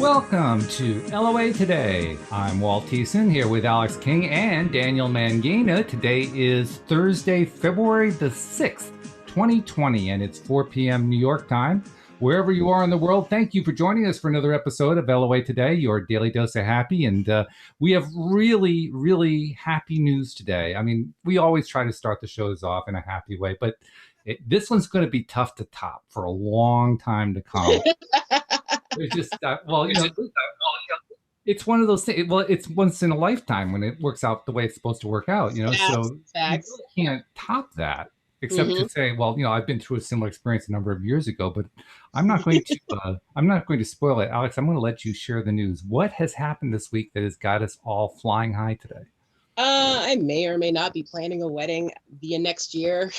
Welcome to LOA Today. I'm Walt Thiessen here with Alyx King and Daniel Mangena. Today is Thursday, February the 6th, 2020, and it's 4 p.m. New York time. Wherever you are in the world, thank you for joining us for another episode of LOA Today, your daily dose of happy. And we have really, really happy news today. I mean, we always try to start the shows off in a happy way, but this one's going to be tough to top for a long time to come. It's just, it's one of those things. Well, it's once in a lifetime when it works out the way it's supposed to work out, so Facts. you really can't top that except to say, well, I've been through a similar experience a number of years ago, but I'm not going to spoil it. Alyx, I'm going to let you share the news. What has happened this week that has got us all flying high today? I may or may not be planning a wedding via next year.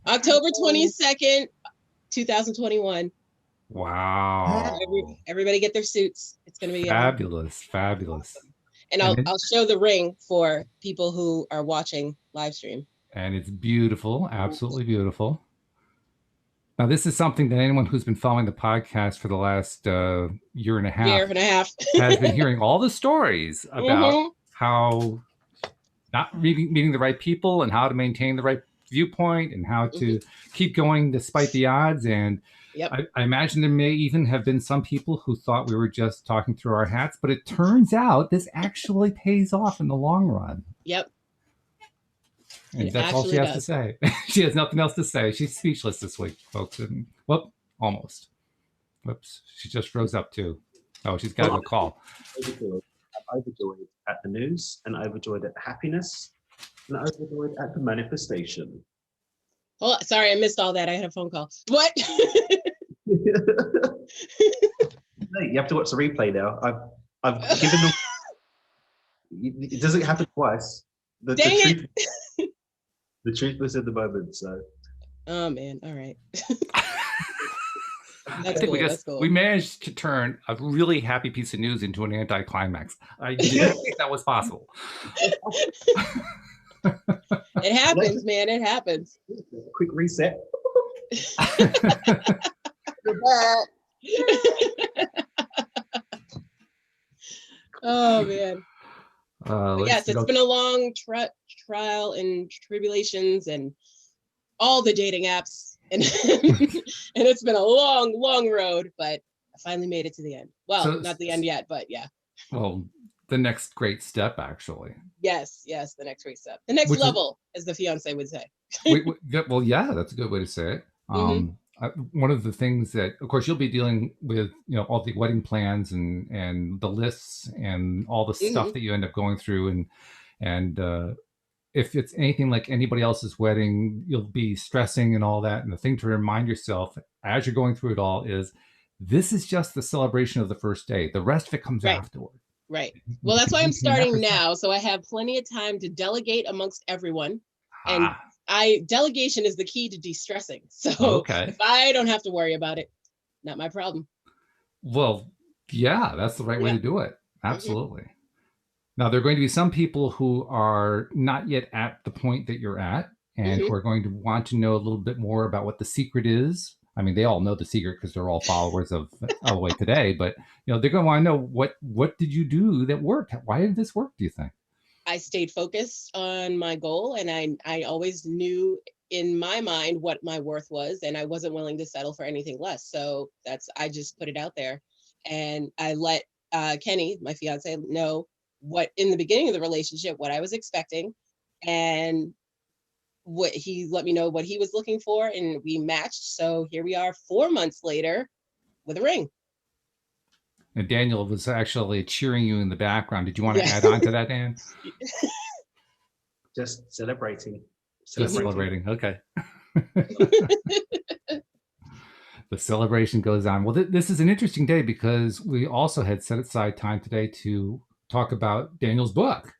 October 22nd, 2021. Wow. Everybody get their suits. It's going to be fabulous. And I'll show the ring for people who are watching live stream. And it's beautiful, absolutely beautiful. Now, this is something that anyone who's been following the podcast for the last year and a half has been hearing all the stories about how not meeting the right people and how to maintain the right viewpoint and how to keep going despite the odds. And I imagine there may even have been some people who thought we were just talking through our hats, but it turns out this actually pays off in the long run. Yep. And that's all she has to say. She has nothing else to say. She's speechless this week, folks. And, almost. Whoops. She just rose up too. Oh, she's got a call. I'm overjoyed at the news and overjoyed at the happiness and overjoyed at the manifestation. Oh, sorry, I missed all that. I had a phone call. What? You have to watch the replay now. I've given them. It doesn't happen twice. The truth was in the moment. So. Oh man! All right. I think we managed to turn a really happy piece of news into an anticlimax. I didn't think that was possible. It happens, man. It happens. Quick reset. Oh man. Yes, it's been a long trial and tribulations and all the dating apps and and it's been a long road, but I finally made it to the end. Well, not the end yet, but yeah. Well, the next great step, actually. Yes, the next great step. The next level, as the fiance would say. Well, yeah, that's a good way to say it. One of the things that, of course, you'll be dealing with, all the wedding plans and the lists and all the stuff that you end up going through. And if it's anything like anybody else's wedding, you'll be stressing and all that. And the thing to remind yourself as you're going through it all is this is just the celebration of the first day. The rest of it comes afterward. Right. Well, that's why I'm starting now. So I have plenty of time to delegate amongst everyone. And delegation is the key to de-stressing. So if I don't have to worry about it, not my problem. Well, yeah, that's the right way to do it. Absolutely. Now, there are going to be some people who are not yet at the point that you're at and who are going to want to know a little bit more about what the secret is. I mean, they all know the secret because they're all followers of LOA Today, but they're going to want to know what did you do that worked? Why did this work, do you think? I stayed focused on my goal, and I always knew in my mind what my worth was, and I wasn't willing to settle for anything less. So I just put it out there, and I let Kenny, my fiance, know what in the beginning of the relationship, what I was expecting, and what he let me know what he was looking for, and we matched. So here we are 4 months later with a ring. And Daniel was actually cheering you in the background. Did you want to add on to that, Dan? Just celebrating. Just celebrating. Okay. The celebration goes on. Well, this is an interesting day because we also had set aside time today to talk about Daniel's book.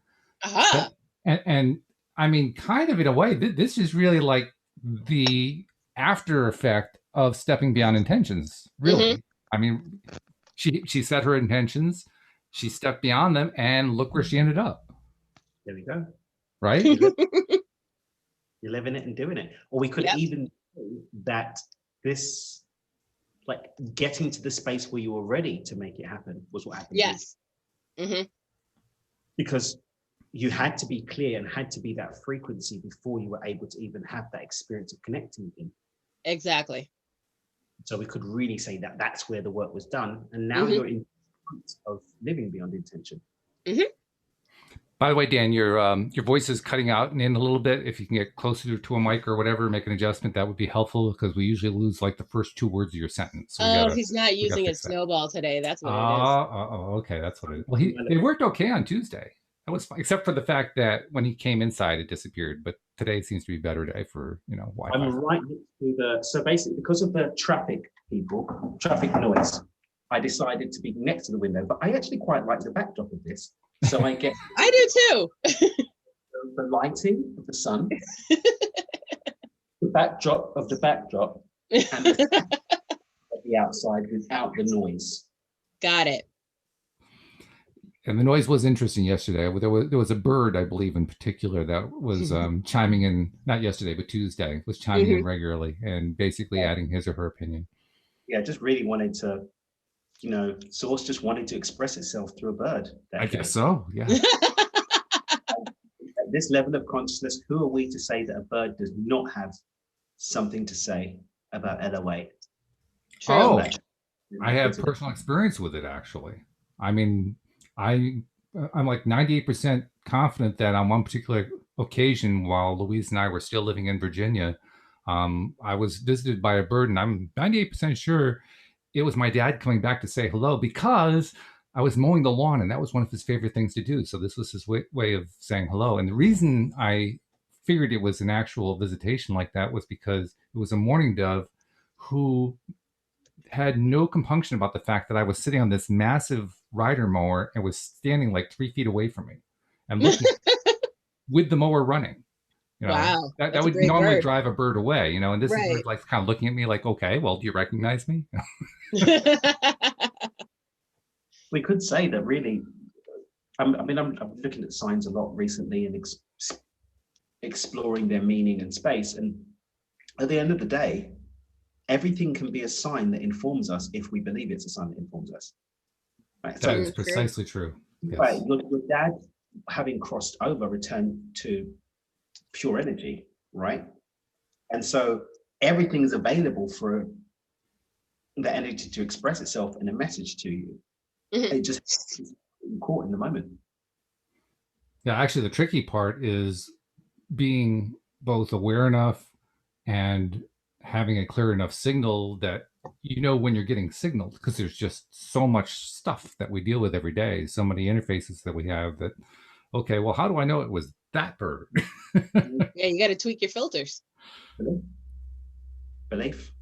And I mean, kind of in a way, this is really like the after effect of stepping beyond intentions, really. I mean, she set her intentions, she stepped beyond them, and look where she ended up. There we go. Right? You're living it and doing it. Or we could even say that this like getting to the space where you were ready to make it happen was what happened. Yes. Because you had to be clear and had to be that frequency before you were able to even have that experience of connecting with him. Exactly. So we could really say that that's where the work was done. And now you're in front of living beyond intention. By the way, Dan, your voice is cutting out and in a little bit. If you can get closer to a mic or whatever, make an adjustment, that would be helpful, because we usually lose like the first 2 words of your sentence. So he's not using his snowball today. That's what it is. Okay, that's what it is. Well, it worked okay on Tuesday. That was fine, except for the fact that when he came inside, it disappeared. But today seems to be a better day for Wi-Fi. I'm right next to so basically, because of the traffic noise, I decided to be next to the window. But I actually quite like the backdrop of this. So I get I do too. the lighting of the sun, the backdrop of the backdrop, and the outside without the noise. Got it. And the noise was interesting yesterday. There was a bird, I believe, in particular, that was chiming in, not yesterday, but Tuesday, was chiming in regularly and basically adding his or her opinion. Yeah, just really wanted to, Source just wanted to express itself through a bird. I guess so, yeah. At this level of consciousness, who are we to say that a bird does not have something to say about LOA? True. Oh, I have personal experience with it, actually. I mean, I'm like 98% confident that on one particular occasion, while Louise and I were still living in Virginia, I was visited by a bird, and I'm 98% sure it was my dad coming back to say hello, because I was mowing the lawn, and that was one of his favorite things to do. So this was his way of saying hello. And the reason I figured it was an actual visitation like that was because it was a mourning dove who had no compunction about the fact that I was sitting on this massive rider mower and was standing like 3 feet away from me and looking with the mower running. Wow. That would normally drive a bird away, and this is bird like kind of looking at me like, okay, well, do you recognize me? We could say that really, I'm looking at signs a lot recently and exploring their meaning and space. And at the end of the day, everything can be a sign that informs us if we believe it's a sign that informs us. Right? That is precisely true. Yes. Right. Your dad, having crossed over, returned to pure energy, right? And so everything is available for the energy to express itself in a message to you. It just is caught in the moment. Yeah, actually, the tricky part is being both aware enough and having a clear enough signal that when you're getting signaled, because there's just so much stuff that we deal with every day, so many interfaces that we have that, okay, well, how do I know it was that bird? Yeah, you got to tweak your filters. Belief.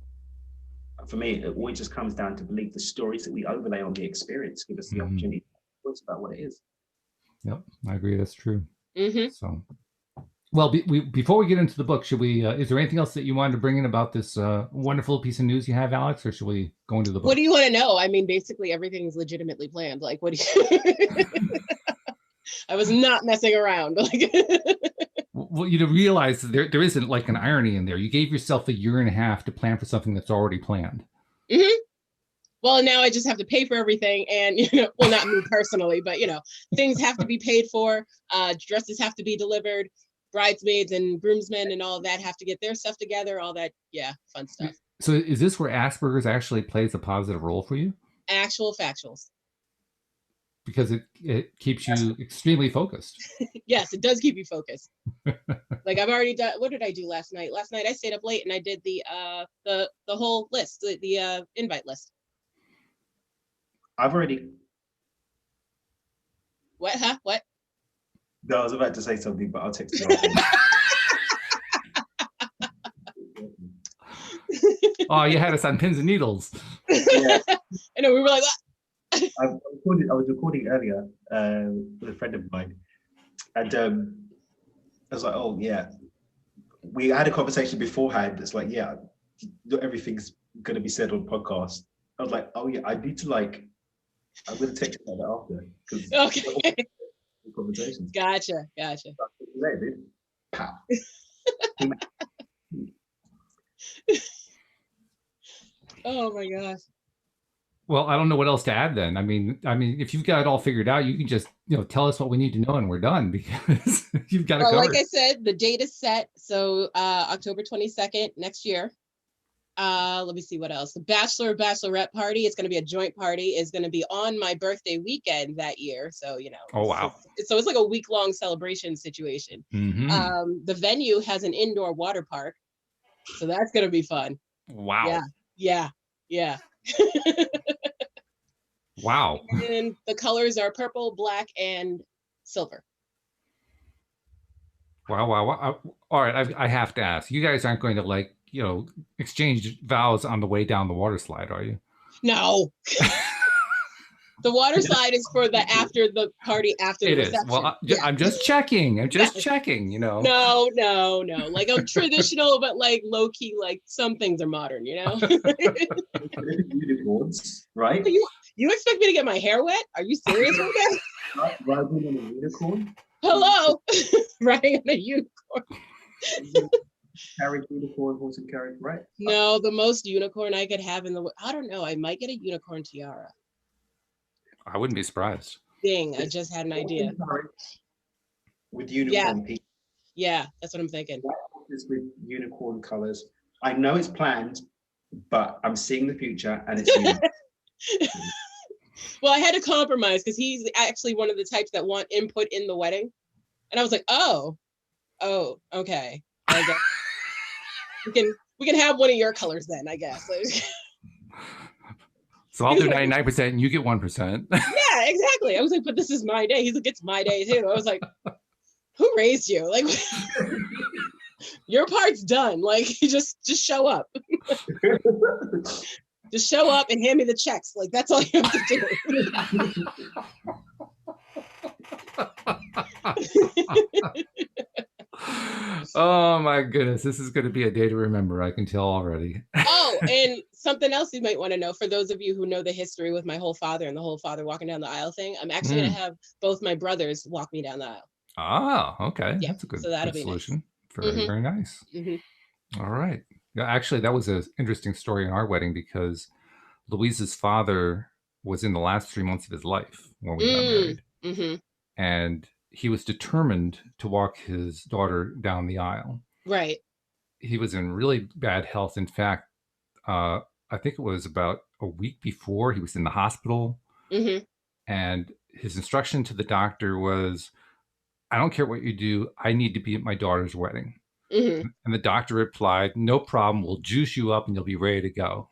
For me, it always just comes down to belief. The stories that we overlay on the experience give us the opportunity to talk about what it is. Yep, I agree. That's true. So, well, before we get into the book, should we? Is there anything else that you wanted to bring in about this wonderful piece of news you have, Alyx, or should we go into the book? What do you want to know? I mean, basically everything's legitimately planned. Like, what do you? I was not messing around. Well, you realize there isn't like an irony in there. You gave yourself 1.5 years to plan for something that's already planned. Well, now I just have to pay for everything, and well, not me personally, but things have to be paid for. Dresses have to be delivered. Bridesmaids and groomsmen and all of that have to get their stuff together. All that, fun stuff. So, is this where Asperger's actually plays a positive role for you? Actual factuals. Because it keeps you extremely focused. Yes, it does keep you focused. Like I've already done. What did I do last night? Last night I stayed up late and I did the whole list, the invite list. I've already. What? Huh? What? No, I was about to say something, but I'll text you. Oh, you had us on pins and needles. Yeah. I know, we were like, what? I was recording earlier with a friend of mine, and I was like, oh yeah, we had a conversation beforehand. It's like, yeah, not everything's going to be said on podcast. I was like, oh yeah, I need to I'm going to text you about that after. Okay. Conversations. Gotcha. There, dude. Pow. Oh my gosh. Well, I don't know what else to add then. I mean, if you've got it all figured out, you can just, tell us what we need to know and we're done because you've got it Well, like covered. I said, the date is set. So October 22nd next year. Let me see what else. The bachelorette party, it's going to be a joint party, is going to be on my birthday weekend that year. So, Oh, wow. so it's like a week-long celebration situation. Mm-hmm. The venue has an indoor water park. So that's going to be fun. Wow. Yeah. Wow. And the colors are purple, black, and silver. Wow. All right. I have to ask. You guys aren't going to exchange vows on the way down the water slide, are you? No. The water slide is for the after the party, after the reception. Well, I'm just checking. Checking, No. Like I'm traditional, but like low key, like some things are modern, Unicorns, right? You expect me to get my hair wet? Are you serious with that? Riding on a unicorn? Hello. Riding on a unicorn. Carriage unicorn, horse and carriage, right? No, the most unicorn I could have I don't know, I might get a unicorn tiara. I wouldn't be surprised. Ding, I just had an idea. With unicorn people. Yeah, that's what I'm thinking. With unicorn colors. I know it's planned, but I'm seeing the future and it's unicorn. Well, I had to compromise because he's actually one of the types that want input in the wedding. And I was like, oh, okay. I guess we can have one of your colors then, I guess. So I'll do 99% and you get 1%. Yeah, exactly. I was like, but this is my day. He's like, it's my day too. I was like, who raised you? Like, your part's done. Like, just show up. Just show up and hand me the checks. Like, that's all you have to do. Oh my goodness, this is going to be a day to remember. I can tell already. Oh, and something else you might want to know for those of you who know the history with my whole father and the whole father walking down the aisle thing. I'm actually going to have both my brothers walk me down the aisle. Ah, okay. Yeah, that's a good, so that'll good be solution. Nice. Very nice. All right. Yeah, actually, that was an interesting story in our wedding because Louise's father was in the last 3 months of his life when we got married. And he was determined to walk his daughter down the aisle. Right. He was in really bad health. In fact, I think it was about a week before he was in the hospital. And his instruction to the doctor was, I don't care what you do. I need to be at my daughter's wedding. And the doctor replied, no problem. We'll juice you up and you'll be ready to go.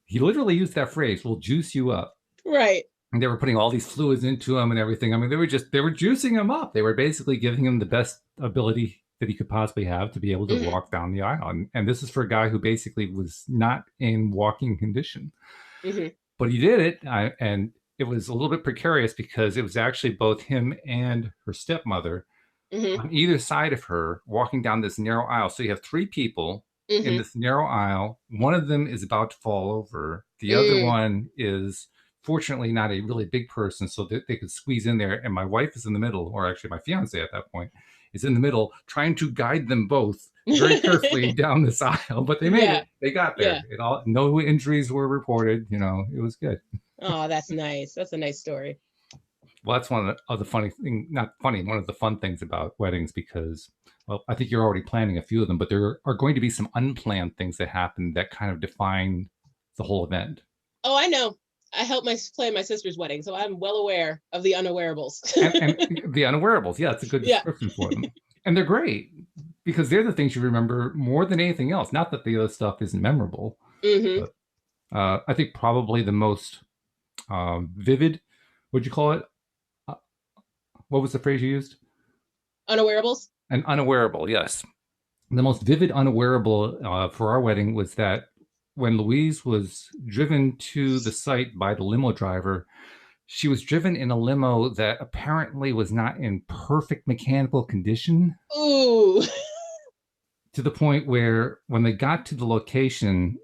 He literally used that phrase, we'll juice you up. Right. And they were putting all these fluids into him and everything. I mean, they were juicing him up. They were basically giving him the best ability that he could possibly have to be able to walk down the aisle. And this is for a guy who basically was not in walking condition. But he did it. And it was a little bit precarious because it was actually both him and her stepmother on either side of her walking down this narrow aisle. So you have three people in this narrow aisle. One of them is about to fall over. The other one is fortunately not a really big person, so that they could squeeze in there. And my wife is in the middle, or actually my fiance at that point is in the middle, trying to guide them both very carefully down this aisle. But they made it. They got there. No injuries were reported. It was good. Oh, that's nice. That's a nice story. Well, that's one of the funny thing, not funny, one of the fun things about weddings because, well, I think you're already planning a few of them, but there are going to be some unplanned things that happen that kind of define the whole event. Oh, I know. I helped plan my sister's wedding, so I'm well aware of the unawareables. and the unawareables, yeah, it's a good description for them. And they're great because they're the things you remember more than anything else. Not that the other stuff isn't memorable. But, I think probably the most vivid, what'd you call it? What was the phrase you used? Unawareables? An unawareable, yes. The most vivid unawareable for our wedding was that when Louise was driven to the site by the limo driver, she was driven in a limo that apparently was not in perfect mechanical condition. Ooh. To the point where when they got to the location,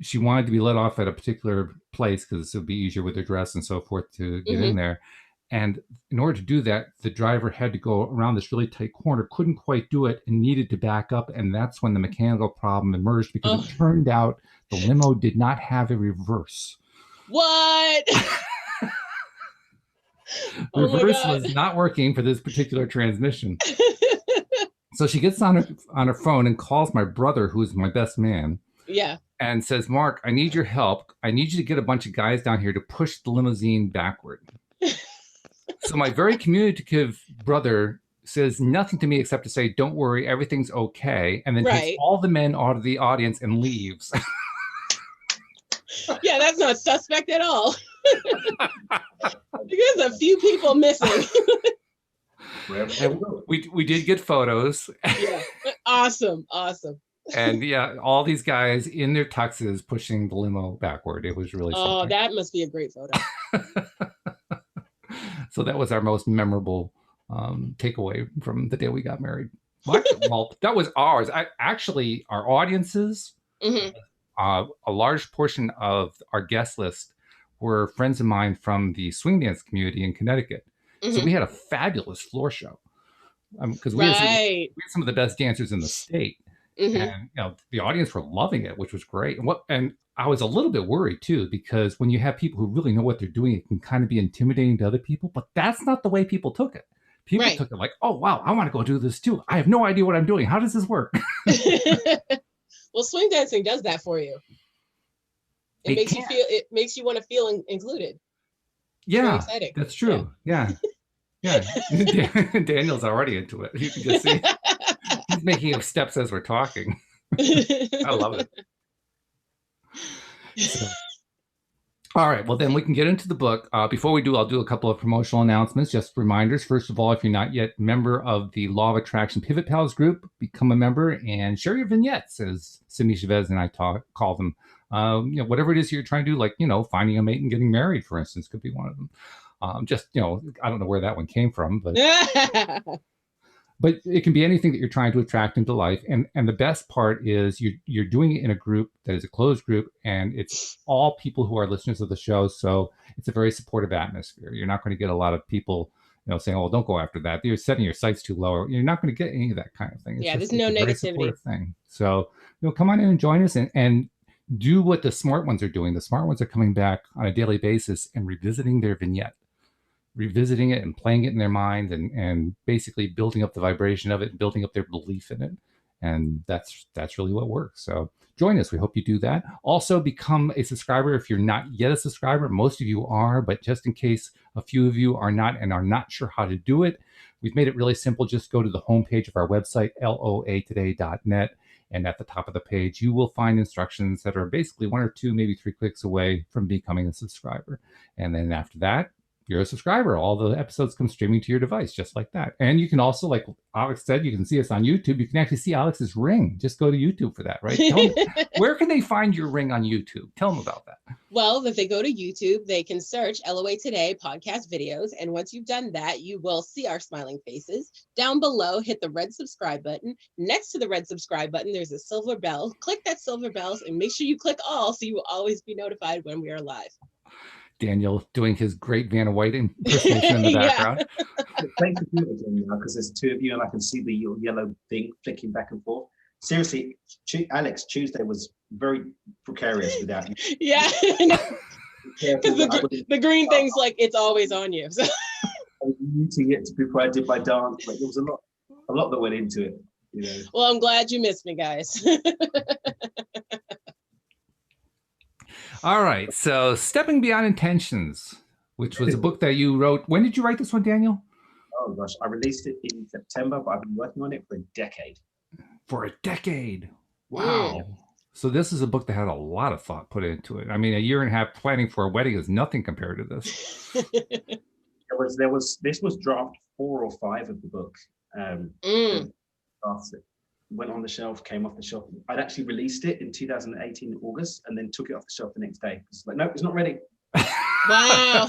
she wanted to be let off at a particular place because it would be easier with her dress and so forth to get in there. And in order to do that, the driver had to go around this really tight corner, couldn't quite do it, and needed to back up. And that's when the mechanical problem emerged, because Oh. it turned out the limo did not have a reverse. What? Oh my Reverse God. was not working for this particular transmission. So she gets on her phone and calls my brother, who's my best man. Yeah. And says, Mark, I need your help. I need you to get a bunch of guys down here to push the limousine backward. So my very communicative brother says nothing to me except to say, don't worry, everything's okay. And then takes all the men out of the audience and leaves. Yeah, that's not suspect at all. There's a few people missing. we did get photos. Yeah. Awesome. And yeah, all these guys in their tuxes pushing the limo backward. It was really something. Oh, that must be a great photo. So that was our most memorable takeaway from the day we got married. Well, that was ours. Actually, our audiences, a large portion of our guest list were friends of mine from the swing dance community in Connecticut. So we had a fabulous floor show because we had some of the best dancers in the state. And the audience were loving it, which was great. And I was a little bit worried too, because when you have people who really know what they're doing, it can kind of be intimidating to other people. But that's not the way people took it. People took it like, oh wow, I want to go do this too. I have no idea what I'm doing. How does this work? Well, swing dancing does that for you. It makes you want to feel included. Yeah, that's true. Yeah. Daniel's already into it. You can just see he's making steps as we're talking. I love it. So, all right, well then we can get into the book. Before we do, I'll do a couple of promotional announcements, just reminders. First of all, if you're not yet a member of the Law of Attraction Pivot Pals group, become a member and share your vignettes, as Cindy Chavez and I call them. Whatever it is you're trying to do, like, finding a mate and getting married, for instance, could be one of them. I don't know where that one came from, but but it can be anything that you're trying to attract into life. And the best part is you're doing it in a group that is a closed group, and it's all people who are listeners of the show. So it's a very supportive atmosphere. You're not going to get a lot of people, saying, "Oh, don't go after that. You're setting your sights too low." You're not going to get any of that kind of thing. There's no negativity. Thing. So come on in and join us and do what the smart ones are doing. The smart ones are coming back on a daily basis and revisiting their vignette. Revisiting it and playing it in their mind and basically building up the vibration of it and building up their belief in it. And that's really what works. So join us. We hope you do that. Also become a subscriber if you're not yet a subscriber. Most of you are, but just in case a few of you are not and are not sure how to do it, we've made it really simple. Just go to the homepage of our website, loatoday.net. And at the top of the page, you will find instructions that are basically 1 or 2, maybe 3 clicks away from becoming a subscriber. And then after that, you're a subscriber. All the episodes come streaming to your device just like that. And you can also, like Alyx said, you can see us on YouTube. You can actually see Alyx's ring. Just go to YouTube for that, right? Where can they find your ring on YouTube? Tell them about that. Well, if they go to YouTube, they can search LOA Today podcast videos. And once you've done that, you will see our smiling faces. Down below, hit the red subscribe button. Next to the red subscribe button, there's a silver bell. Click that silver bell and make sure you click all so you will always be notified when we are live. Daniel doing his great Vanna White impersonation in the background. Thank you again now, because there's 2 of you and I can see the yellow thing flicking back and forth. Seriously, Alyx, Tuesday was very precarious without you. Yeah, because the green thing's like it's always on you. So. I was muting it before I did my dance. Like there was a lot that went into it. Well, I'm glad you missed me, guys. All right, so Stepping Beyond Intentions, which was a book that you wrote. When did you write this one, Daniel? Oh gosh, I released it in September, but I've been working on it for a decade. For a decade. Wow. Yeah. So this is a book that had a lot of thought put into it. I mean, 1.5 years planning for a wedding is nothing compared to this. This was draft 4 or 5 of the book. Went on the shelf, came off the shelf. I'd actually released it in 2018 in August and then took it off the shelf the next day. It's like, nope, it's not ready. Wow.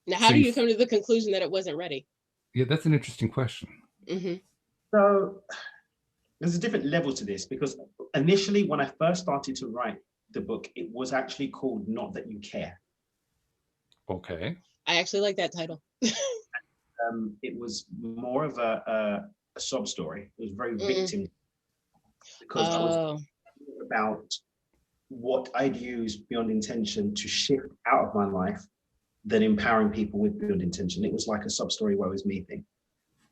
Now, how do you come to the conclusion that it wasn't ready? Yeah, that's an interesting question. Mm-hmm. So there's a different level to this, because initially when I first started to write the book, it was actually called Not That You Care. Okay. I actually like that title. It was more of a sob story. It was very victim, because I was about what I'd use Beyond Intention to shift out of my life than empowering people with Beyond Intention. It was like a sub story woe is me thing.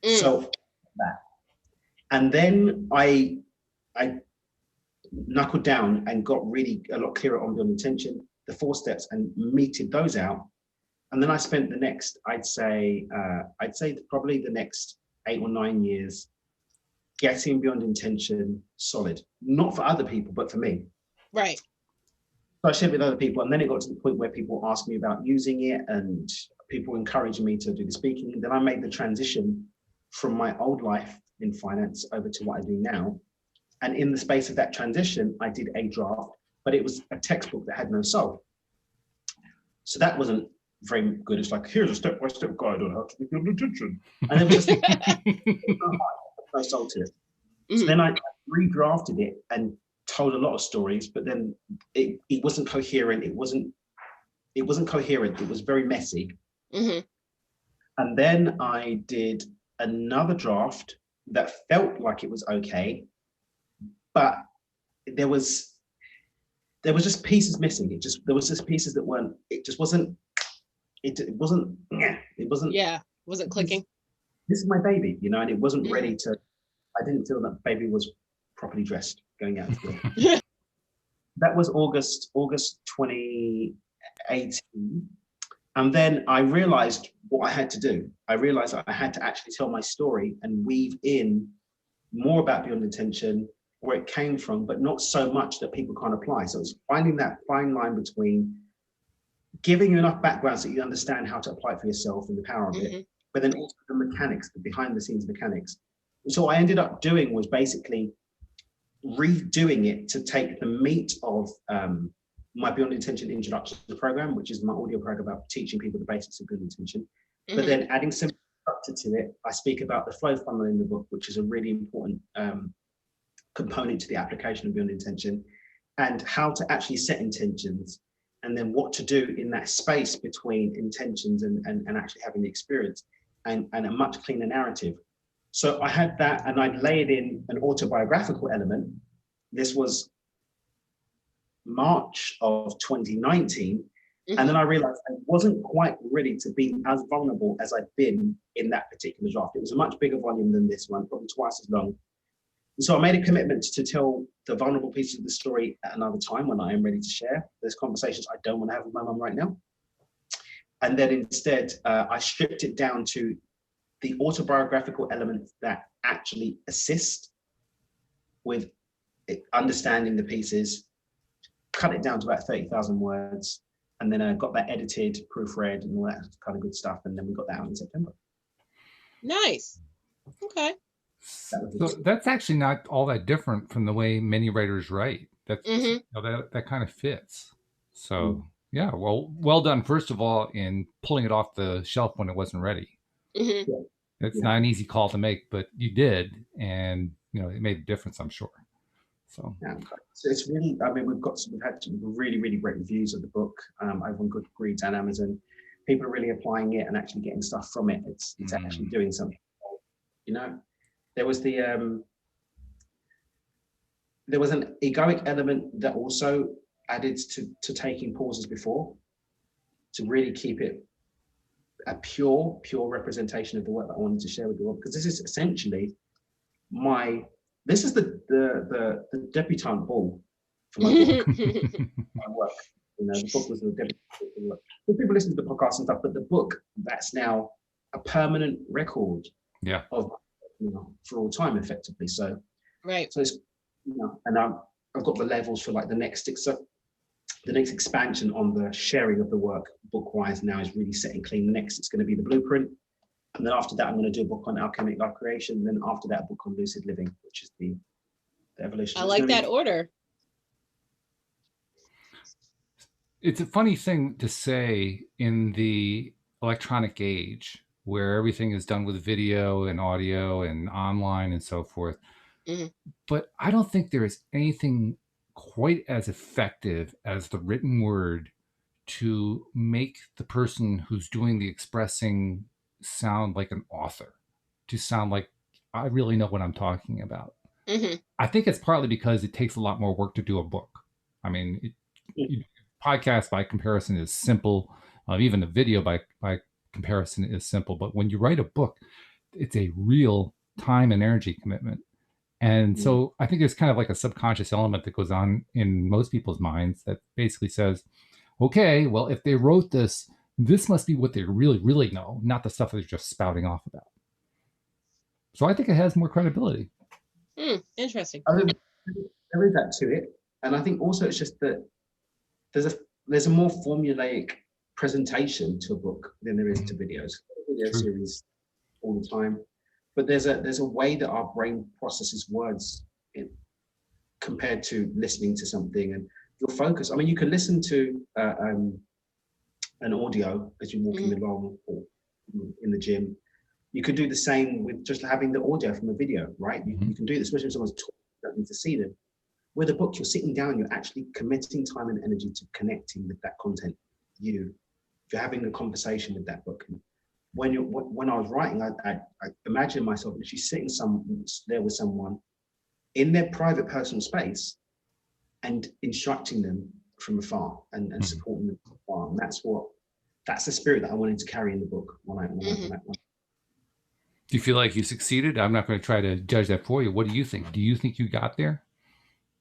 So that. And then I knuckled down and got really a lot clearer on Beyond Intention, the 4 steps, and meted those out. And then I spent the next, I'd say probably the next 8 or 9 years getting Beyond Intention solid, not for other people, but for me. Right. So I shared with other people, and then it got to the point where people asked me about using it, and people encouraging me to do the speaking. And then I made the transition from my old life in finance over to what I do now. And in the space of that transition, I did a draft, but it was a textbook that had no soul. So that wasn't very good. It's like, here's a step-by-step guide on how to make Beyond Intention. And it was just no soul to it. So then I redrafted it and told a lot of stories, but then it wasn't coherent. It wasn't coherent. It was very messy. And then I did another draft that felt like it was okay, but there was just pieces missing. There was just pieces that weren't. It wasn't clicking. This is my baby, you know, and it wasn't ready to. I didn't feel that baby was properly dressed going out. That was August 2018. And then I realized what I had to do. I realized that I had to actually tell my story and weave in more about Beyond Intention, where it came from, but not so much that people can't apply. So it's finding that fine line between giving you enough background so you understand how to apply it for yourself and the power of it, but then also the mechanics, the behind the scenes mechanics. So what I ended up doing was basically redoing it to take the meat of my Beyond Intention introduction to the program, which is my audio program about teaching people the basics of Beyond Intention, but then adding some structure to it. I speak about the flow funnel in the book, which is a really important component to the application of Beyond Intention, and how to actually set intentions, and then what to do in that space between intentions and actually having the experience, and a much cleaner narrative. So I had that, and I layered in an autobiographical element. This was March of 2019. And then I realized I wasn't quite ready to be as vulnerable as I'd been in that particular draft. It was a much bigger volume than this one, probably twice as long. And so I made a commitment to tell the vulnerable pieces of the story at another time when I am ready to share. There's conversations I don't want to have with my mum right now. And then instead, I stripped it down to the autobiographical elements that actually assist with understanding the pieces, cut it down to about 30,000 words, and then I got that edited, proofread, and all that kind of good stuff. And then we got that out in September. Nice. Okay. So that's actually not all that different from the way many writers write. That's you know, that kind of fits. So yeah, well done, first of all, in pulling it off the shelf when it wasn't ready. It's not an easy call to make, but you did, and you know it made a difference, I'm sure. So so it's really, I mean, we've had some really, really great reviews of the book over on Goodreads and Amazon. People are really applying it and actually getting stuff from it. It's actually doing something. You know, there was an egoic element that also added to taking pauses before, to really keep it a pure representation of the work that I wanted to share with the world, because this is essentially this is the debutante ball for my book. My work. You know, the book was the debutante ball for the work. People listen to the podcast and stuff, but the book, that's now a permanent record of, you know, for all time, effectively. So so it's, you know, and I've got the levels for like the next expansion on the sharing of the work book-wise now is really setting clean. The next, it's going to be the blueprint. And then after that, I'm going to do a book on alchemic life creation. And then after that, a book on lucid living, which is the evolution. I like that order. It's a funny thing to say in the electronic age where everything is done with video and audio and online and so forth. But I don't think there is anything quite as effective as the written word to make the person who's doing the expressing sound like an author, to sound like I really know what I'm talking about. Mm-hmm. I think it's partly because it takes a lot more work to do a book. I mean, podcast by comparison is simple. Even a video by comparison is simple. But when you write a book, it's a real time and energy commitment. And so I think there's kind of like a subconscious element that goes on in most people's minds that basically says, okay, well, if they wrote this, this must be what they really, really know, not the stuff they're just spouting off about. So I think it has more credibility. Interesting. There is that to it. And I think also it's just that there's a more formulaic presentation to a book than there is to videos. Video series all the time. But there's a way that our brain processes words compared to listening to something, and your focus. I mean, you can listen to an audio as you're walking along or in the gym. You could do the same with just having the audio from a video, right? You can do this, especially if someone's talking, you don't need to see them. With a book, you're sitting down, you're actually committing time and energy to connecting with that content. If you're having a conversation with that book. When I was writing, I imagined myself actually sitting there with someone in their private personal space and instructing them from afar and supporting them from afar. And that's the spirit that I wanted to carry in the book when I Do you feel like you succeeded? I'm not going to try to judge that for you. What do you think? Do you think you got there?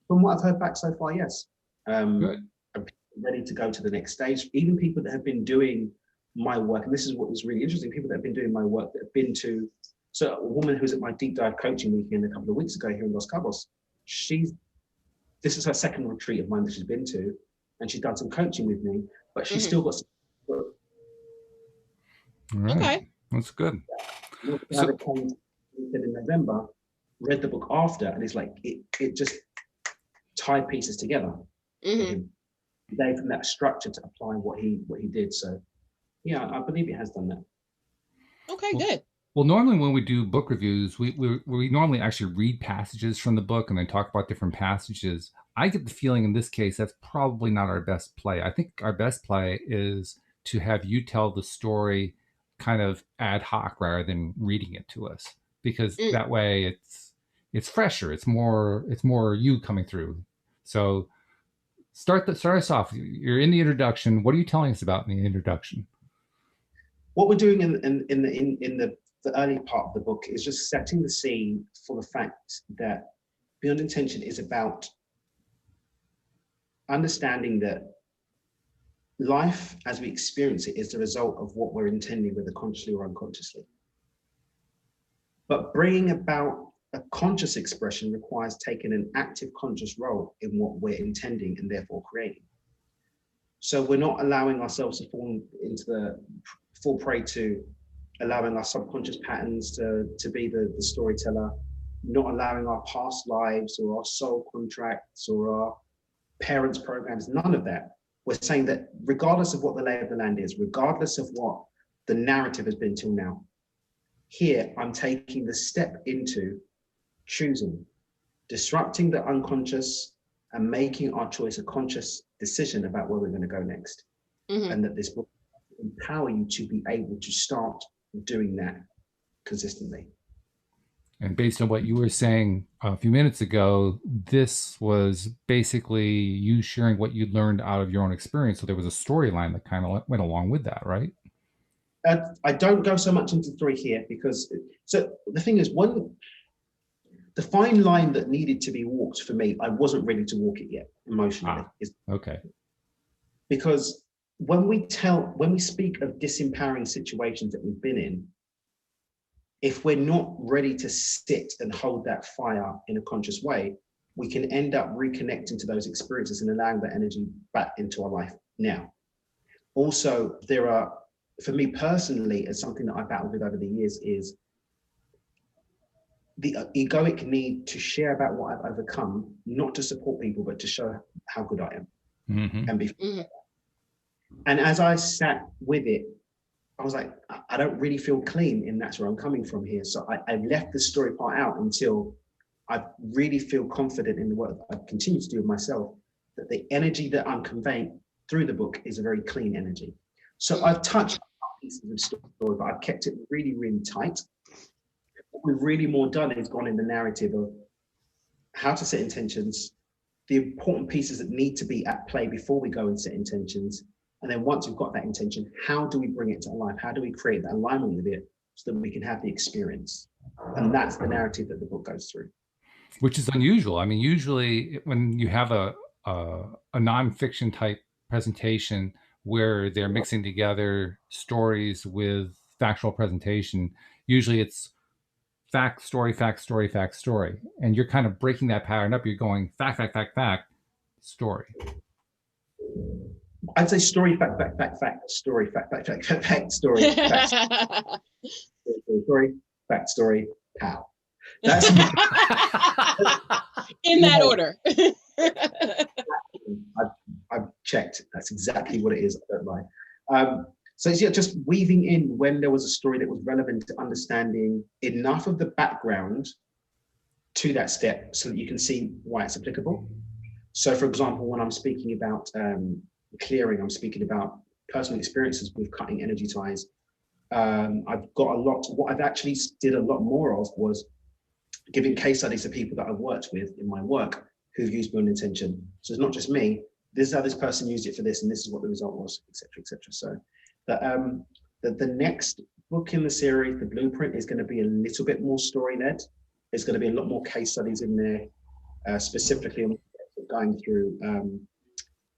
From what I've heard back so far, yes. Good. I'm ready to go to the next stage. Even people that have been doing my work, and this is what was really interesting, people that have been doing my work that have been to, so a woman who's at my deep dive coaching weekend a couple of weeks ago here in Los Cabos, this is her second retreat of mine that she's been to, and she's done some coaching with me, but she's still got some work. All right. Okay. That's good. So, in November, read the book after, and it's like it just tied pieces together. Gave him that structure to apply what he did. So yeah, I believe it has done that. Okay, good. Well, normally when we do book reviews, we normally actually read passages from the book and then talk about different passages. I get the feeling in this case that's probably not our best play. I think our best play is to have you tell the story kind of ad hoc rather than reading it to us, because that way it's fresher. It's more you coming through. So start us off. You're in the introduction. What are you telling us about in the introduction? What we're doing in the early part of the book is just setting the scene for the fact that Beyond Intention is about understanding that life as we experience it is the result of what we're intending, whether consciously or unconsciously. But bringing about a conscious expression requires taking an active conscious role in what we're intending and therefore creating. So we're not allowing ourselves to fall prey to allowing our subconscious patterns to be the storyteller, not allowing our past lives or our soul contracts or our parents' programs, none of that. We're saying that regardless of what the lay of the land is, regardless of what the narrative has been till now, here I'm taking the step into choosing, disrupting the unconscious and making our choice a conscious decision about where we're going to go next. And that this book will empower you to be able to start doing that consistently. And based on what you were saying a few minutes ago, this was basically you sharing what you'd learned out of your own experience. So there was a storyline that kind of went along with that, right? I don't go so much into story here because, so the thing is, the fine line that needed to be walked for me, I wasn't ready to walk it yet emotionally. Okay. Because when we speak of disempowering situations that we've been in, if we're not ready to sit and hold that fire in a conscious way, we can end up reconnecting to those experiences and allowing that energy back into our life now. Also, there are, for me personally, as something that I've battled with over the years, is the egoic need to share about what I've overcome, not to support people, but to show how good I am. And and as I sat with it, I was like, I don't really feel clean, and that's where I'm coming from here. So I left the story part out until I really feel confident in the work that I continue to do with myself, that the energy that I'm conveying through the book is a very clean energy. So I've touched pieces of story, but I've kept it really, really tight. What we've really more done is gone in the narrative of how to set intentions, the important pieces that need to be at play before we go and set intentions. And then once we've got that intention, how do we bring it to life? How do we create that alignment with it so that we can have the experience? And that's the narrative that the book goes through. Which is unusual. I mean, usually when you have a nonfiction type presentation where they're mixing together stories with factual presentation, usually it's fact, story, fact, story, fact, story. And you're kind of breaking that pattern up. You're going fact, fact, fact, fact, story. I'd say story, fact, fact, fact, fact, story, fact, fact, fact, fact, fact, story, fact, story, fact, story, how. That's in that order. I've checked. That's exactly what it is. I don't lie. So it's just weaving in when there was a story that was relevant to understanding enough of the background to that step so that you can see why it's applicable. So for example, when I'm speaking about clearing, I'm speaking about personal experiences with cutting energy ties. I've got a lot, what I've actually did a lot more of was giving case studies to people that I've worked with in my work who've used Beyond Intention. So it's not just me, this is how this person used it for this, and this is what the result was, etc., etc. So the next book in the series, The Blueprint, is going to be a little bit more story-led. There's going to be a lot more case studies in there, specifically on going through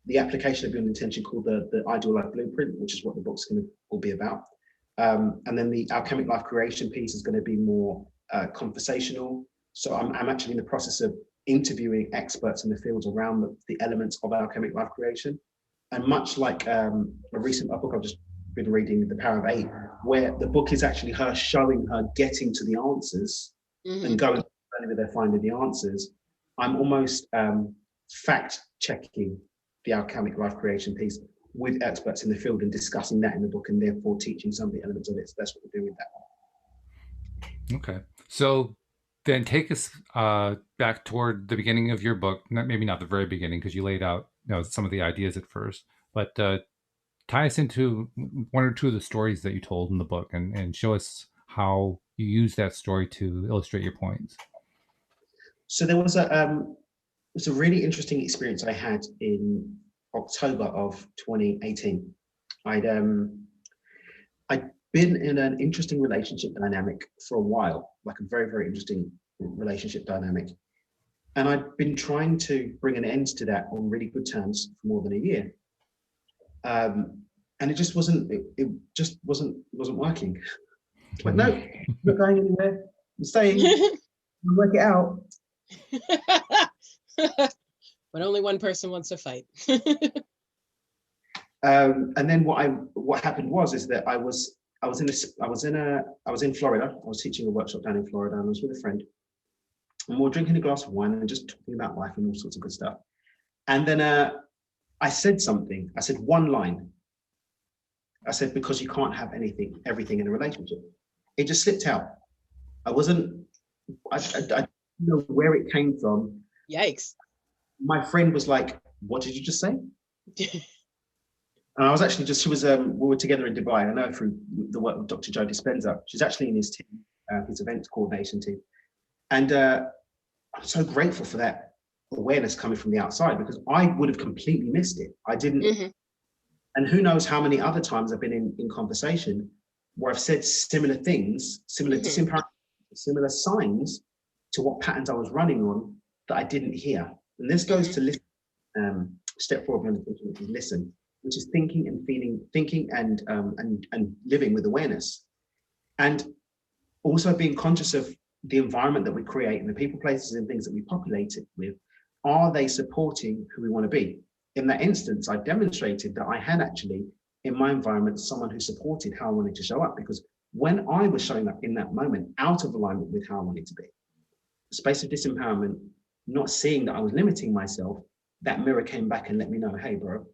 the application of Beyond Intention called the Ideal Life Blueprint, which is what the book's going to all be about. And then the Alchemic Life Creation piece is going to be more conversational. So I'm actually in the process of interviewing experts in the fields around the elements of alchemic life creation. And much like a recent book I've just been reading, The Power of Eight, where the book is actually her showing her getting to the answers and going with her finding the answers. I'm almost fact checking the alchemic life creation piece with experts in the field and discussing that in the book, and therefore teaching some of the elements of it. So that's what we're doing with that one. Okay. So then take us back toward the beginning of your book, maybe not the very beginning, because you laid out some of the ideas at first, but tie us into one or two of the stories that you told in the book and show us how you use that story to illustrate your points. So there was a really interesting experience I had in October of 2018. I'd been in an interesting relationship dynamic for a while, like a very, very interesting relationship dynamic. And I'd been trying to bring an end to that on really good terms for more than a year. And it just wasn't working. Like, no, I'm not going anywhere. I'm staying. We'll work it out. But only one person wants to fight. And then what happened was that I was in Florida. I was teaching a workshop down in Florida, and I was with a friend, and we were drinking a glass of wine and just talking about life and all sorts of good stuff. And then I said something. I said one line. I said, because you can't have everything in a relationship. It just slipped out. I didn't know where it came from. Yikes. My friend was like, what did you just say? And I was actually we were together in Dubai. I know through the work with Dr. Joe Dispenza. She's actually in his team, his events coordination team. And I'm so grateful for that awareness coming from the outside, because I would have completely missed it. I didn't. And who knows how many other times I've been in conversation where I've said similar things, similar disempowerment, similar signs to what patterns I was running on that I didn't hear. And this goes to listen. Step 4 of Beyond Intention, which is listen, which is thinking and feeling, thinking and living with awareness, and also being conscious of the environment that we create and the people, places, and things that we populate it with. Are they supporting who we want to be? In that instance, I demonstrated that I had actually, in my environment, someone who supported how I wanted to show up, because when I was showing up in that moment out of alignment with how I wanted to be, the space of disempowerment, not seeing that I was limiting myself, that mirror came back and let me know, hey, bro.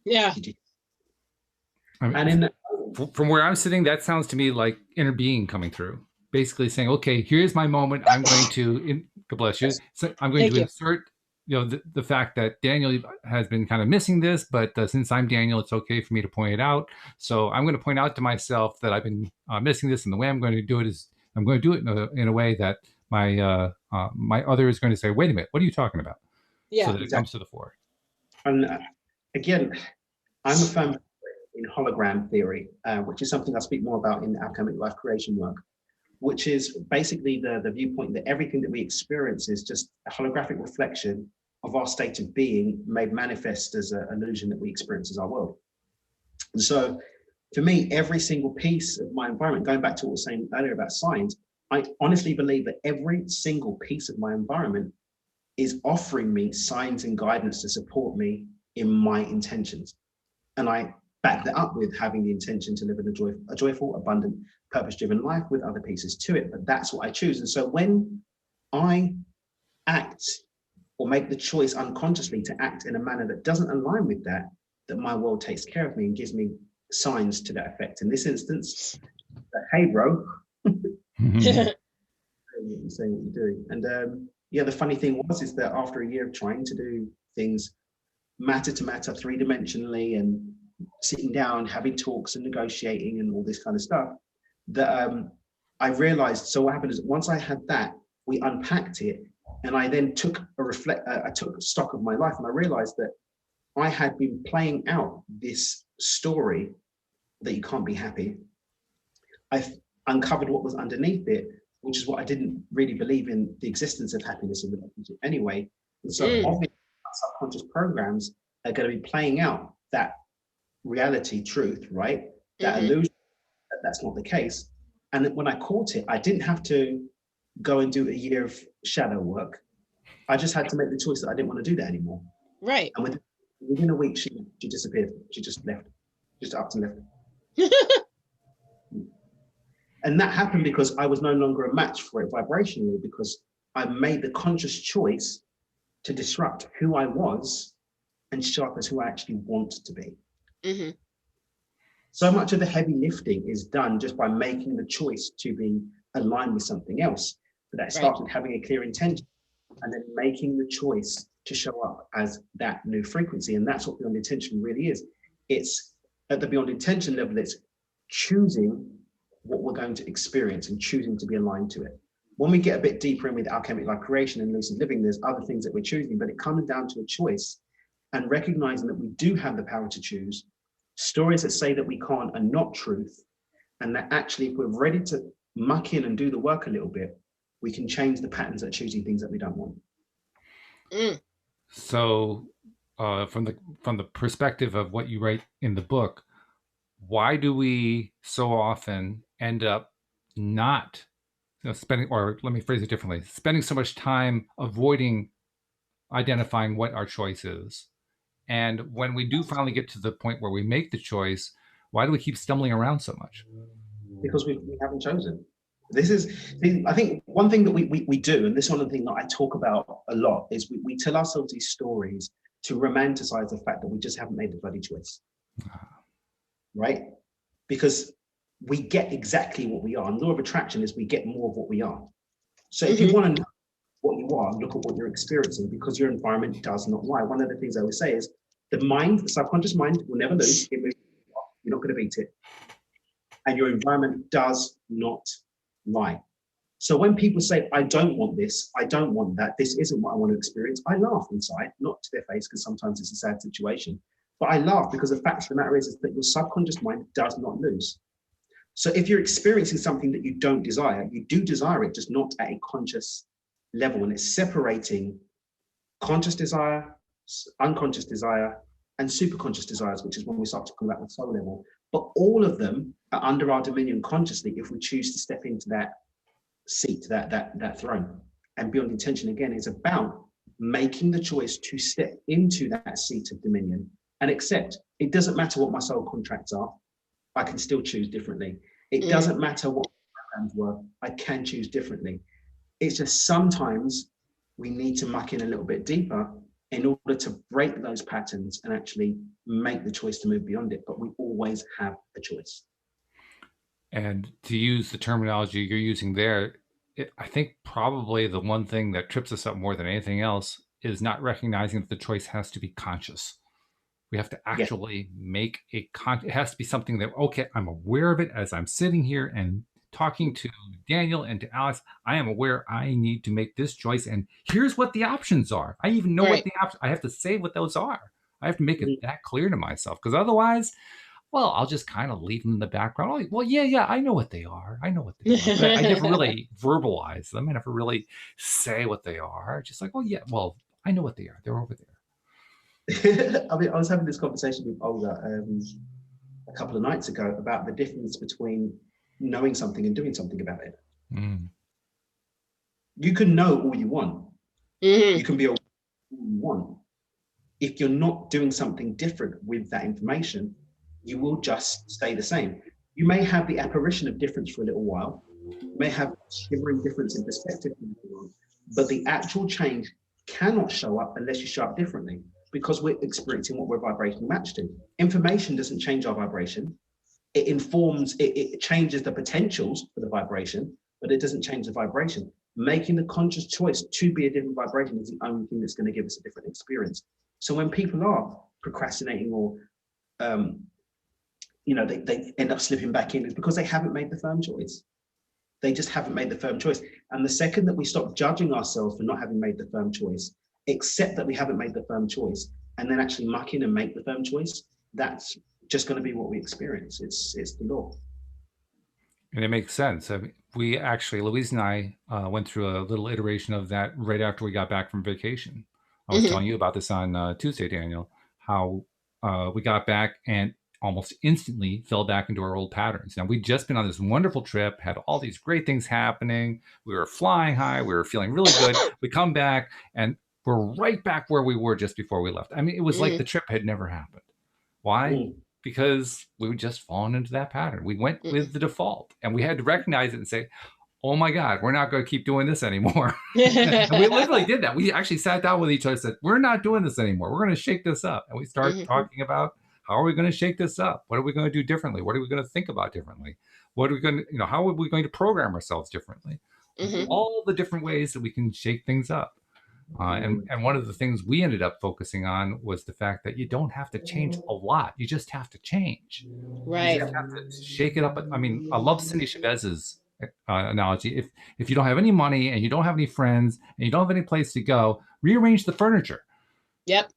Yeah. I mean, and from where I'm sitting, that sounds to me like inner being coming through. basically saying, okay, here's my moment. I'm going to, God bless you. Yes. So I'm going Thank to you. insert, the fact that Daniel has been kind of missing this, but since I'm Daniel, it's okay for me to point it out. So I'm going to point out to myself that I've been missing this, and the way I'm going to do it is I'm going to do it in a way that my other is going to say, wait a minute, what are you talking about? So Yeah. that it Exactly. comes to the fore. And again, I'm a firm in hologram theory, which is something I speak more about in alchemic life creation work, which is basically the viewpoint that everything that we experience is just a holographic reflection of our state of being made manifest as an illusion that we experience as our world. And so for me, every single piece of my environment, going back to what I was saying earlier about signs, I honestly believe that every single piece of my environment is offering me signs and guidance to support me in my intentions. And I back that up with having the intention to live in a joyful, abundant, purpose-driven life with other pieces to it. But that's what I choose. And so when I act or make the choice unconsciously to act in a manner that doesn't align with that, that my world takes care of me and gives me signs to that effect. In this instance, hey, bro, saying what you're doing. And yeah, the funny thing was is that after a year of trying to do things matter to matter, three-dimensionally, and sitting down, having talks and negotiating and all this kind of stuff, that I realized. So what happened is once I had that, we unpacked it, and I then took I took stock of my life, and I realized that I had been playing out this story that you can't be happy. I uncovered what was underneath it, which is what I didn't really believe in, the existence of happiness in the relationship anyway. And so obviously subconscious programs are going to be playing out that reality truth, right? That illusion that that's not the case. And when I caught it, I didn't have to go and do a year of shadow work. I just had to make the choice that I didn't want to do that anymore. Right. And within a week, she disappeared. She just left, just up and left. And that happened because I was no longer a match for it vibrationally, because I made the conscious choice to disrupt who I was and show up as who I actually want to be. Mm-hmm. So much of the heavy lifting is done just by making the choice to be aligned with something else. But that starts with having a clear intention and then making the choice to show up as that new frequency. And that's what beyond intention really is. It's at the beyond intention level, it's choosing what we're going to experience and choosing to be aligned to it. When we get a bit deeper in with alchemic life creation and lucid living, there's other things that we're choosing, but it comes down to a choice and recognizing that we do have the power to choose. Stories that say that we can't are not truth, and that actually, if we're ready to muck in and do the work a little bit, we can change the patterns that are choosing things that we don't want. So, from the perspective of what you write in the book, why do we so often end up not spending, or let me phrase it differently, spending so much time avoiding identifying what our choice is? And when we do finally get to the point where we make the choice, why do we keep stumbling around so much? Because we haven't chosen. This is, I think one thing that we do, and this is one of the things that I talk about a lot, is we tell ourselves these stories to romanticize the fact that we just haven't made the bloody choice. Right? Because we get exactly what we are. And law of attraction is we get more of what we are. So if you want to know what you are, look at what you're experiencing, because your environment does not lie. One of the things I always say is the mind, the subconscious mind, will never lose. You're not going to beat it. And your environment does not lie. So when people say, I don't want this, I don't want that, this isn't what I want to experience, I laugh inside, not to their face, because sometimes it's a sad situation. But I laugh because the fact of the matter is that your subconscious mind does not lose. So if you're experiencing something that you don't desire, you do desire it, just not at a conscious level. And it's separating conscious desire, unconscious desire, and superconscious desires, which is when we start talking about the soul level. But all of them are under our dominion consciously if we choose to step into that seat, that throne. And beyond intention, again, is about making the choice to step into that seat of dominion and accept it doesn't matter what my soul contracts are, I can still choose differently. It doesn't matter what my plans were, I can choose differently. It's just sometimes we need to muck in a little bit deeper in order to break those patterns and actually make the choice to move beyond it. But we always have a choice. And to use the terminology you're using there, I think probably the one thing that trips us up more than anything else is not recognizing that the choice has to be conscious. We have to Yeah. actually make it has to be something that, okay, I'm aware of it as I'm sitting here and talking to Daniel and to Alyx. I am aware I need to make this choice, and here's what the options are. I even know what Right. the options. I have to say what those are. I have to make it Mhm. that clear to myself, because otherwise, well, I'll just kind of leave them in the background. Oh, well, yeah, I know what they are. I know what they are. But I never really verbalize them. I never really say what they are. Just like, oh, yeah, well, I know what they are. They're over there. I mean, I was having this conversation with Olga a couple of nights ago about the difference between knowing something and doing something about it. Mm. You can know all you want. Hmm. You can be all you want. If you're not doing something different with that information, you will just stay the same. You may have the apparition of difference for a little while. You may have shimmering difference in perspective, but the actual change cannot show up unless you show up differently, because we're experiencing what we're vibrationally matched to. Information doesn't change our vibration. It informs, it changes the potentials for the vibration, but it doesn't change the vibration. Making the conscious choice to be a different vibration is the only thing that's going to give us a different experience. So when people are procrastinating or um, they end up slipping back in, it's because they haven't made the firm choice. They just haven't made the firm choice. And the second that we stop judging ourselves for not having made the firm choice, accept that we haven't made the firm choice, and then actually muck in and make the firm choice, that's just going to be what we experience. It's the law. And it makes sense. I mean, we actually, Louise and I went through a little iteration of that right after we got back from vacation. I was Hmm. telling you about this on Tuesday, Daniel, how we got back and almost instantly fell back into our old patterns. Now, we'd just been on this wonderful trip, had all these great things happening. We were flying high. We were feeling really good. We come back and we're right back where we were just before we left. I mean, it was like Hmm. the trip had never happened. Why? Mm. Because we would just fallen into that pattern. We went Hmm. with the default, and we had to recognize it and say, "Oh my God, we're not going to keep doing this anymore." And we literally did that. We actually sat down with each other and said, "We're not doing this anymore. We're going to shake this up." And we start Hmm. talking about how are we going to shake this up? What are we going to do differently? What are we going to think about differently? What are we going to, how are we going to program ourselves differently? Hmm. All the different ways that we can shake things up. And one of the things we ended up focusing on was the fact that you don't have to change a lot. You just have to change. You Right. just have to shake it up. I mean, I love Cindy Chavez's analogy. If you don't have any money and you don't have any friends and you don't have any place to go, rearrange the furniture. Yep.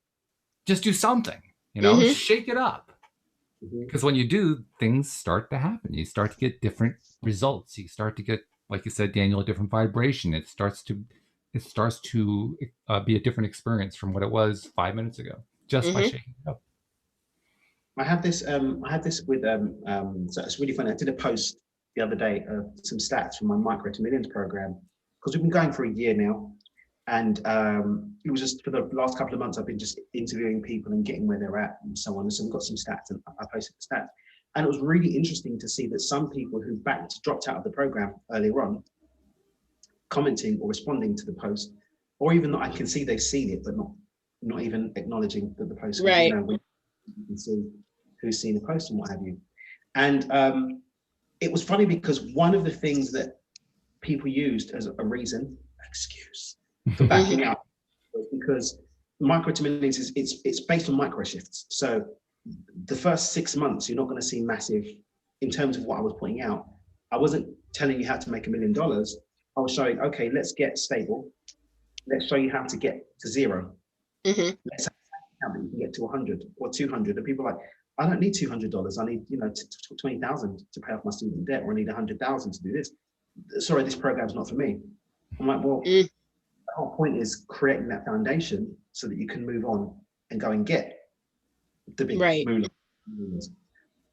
Just do something. Hmm. Shake it up. Mhm. Because when you do, things start to happen. You start to get different results. You start to get, like you said, Daniel, a different vibration. It starts to be a different experience from what it was 5 minutes ago, just by Hmm. shaking it up. I had this with so it's really funny. I did a post the other day of some stats from my Micro to Millions program, because we've been going for a year now, and it was just for the last couple of months I've been just interviewing people and getting where they're at and so on. And so we've got some stats, and I posted the stats, and it was really interesting to see that some people who dropped out of the program earlier on, commenting or responding to the post, or even that I can see they've seen it but not even acknowledging that the post, because Right. you can see who's seen the post and what have you. And it was funny because one of the things that people used as a reason, excuse, for Hmm. backing out was because micro to millions it's based on micro shifts. So the first 6 months, you're not going to see massive in terms of what I was putting out. I wasn't telling you how to make $1 million. I was showing, okay, let's get stable. Let's show you how to get to zero. Hmm. Let's have how that you can get to 100 or 200. And people are like, I don't need $200. I need 20,000 to pay off my student debt, or I need 100,000 to do this. Sorry, this program's not for me. I'm like, well, Mm. the whole point is creating that foundation so that you can move on and go and get the big Right. moon.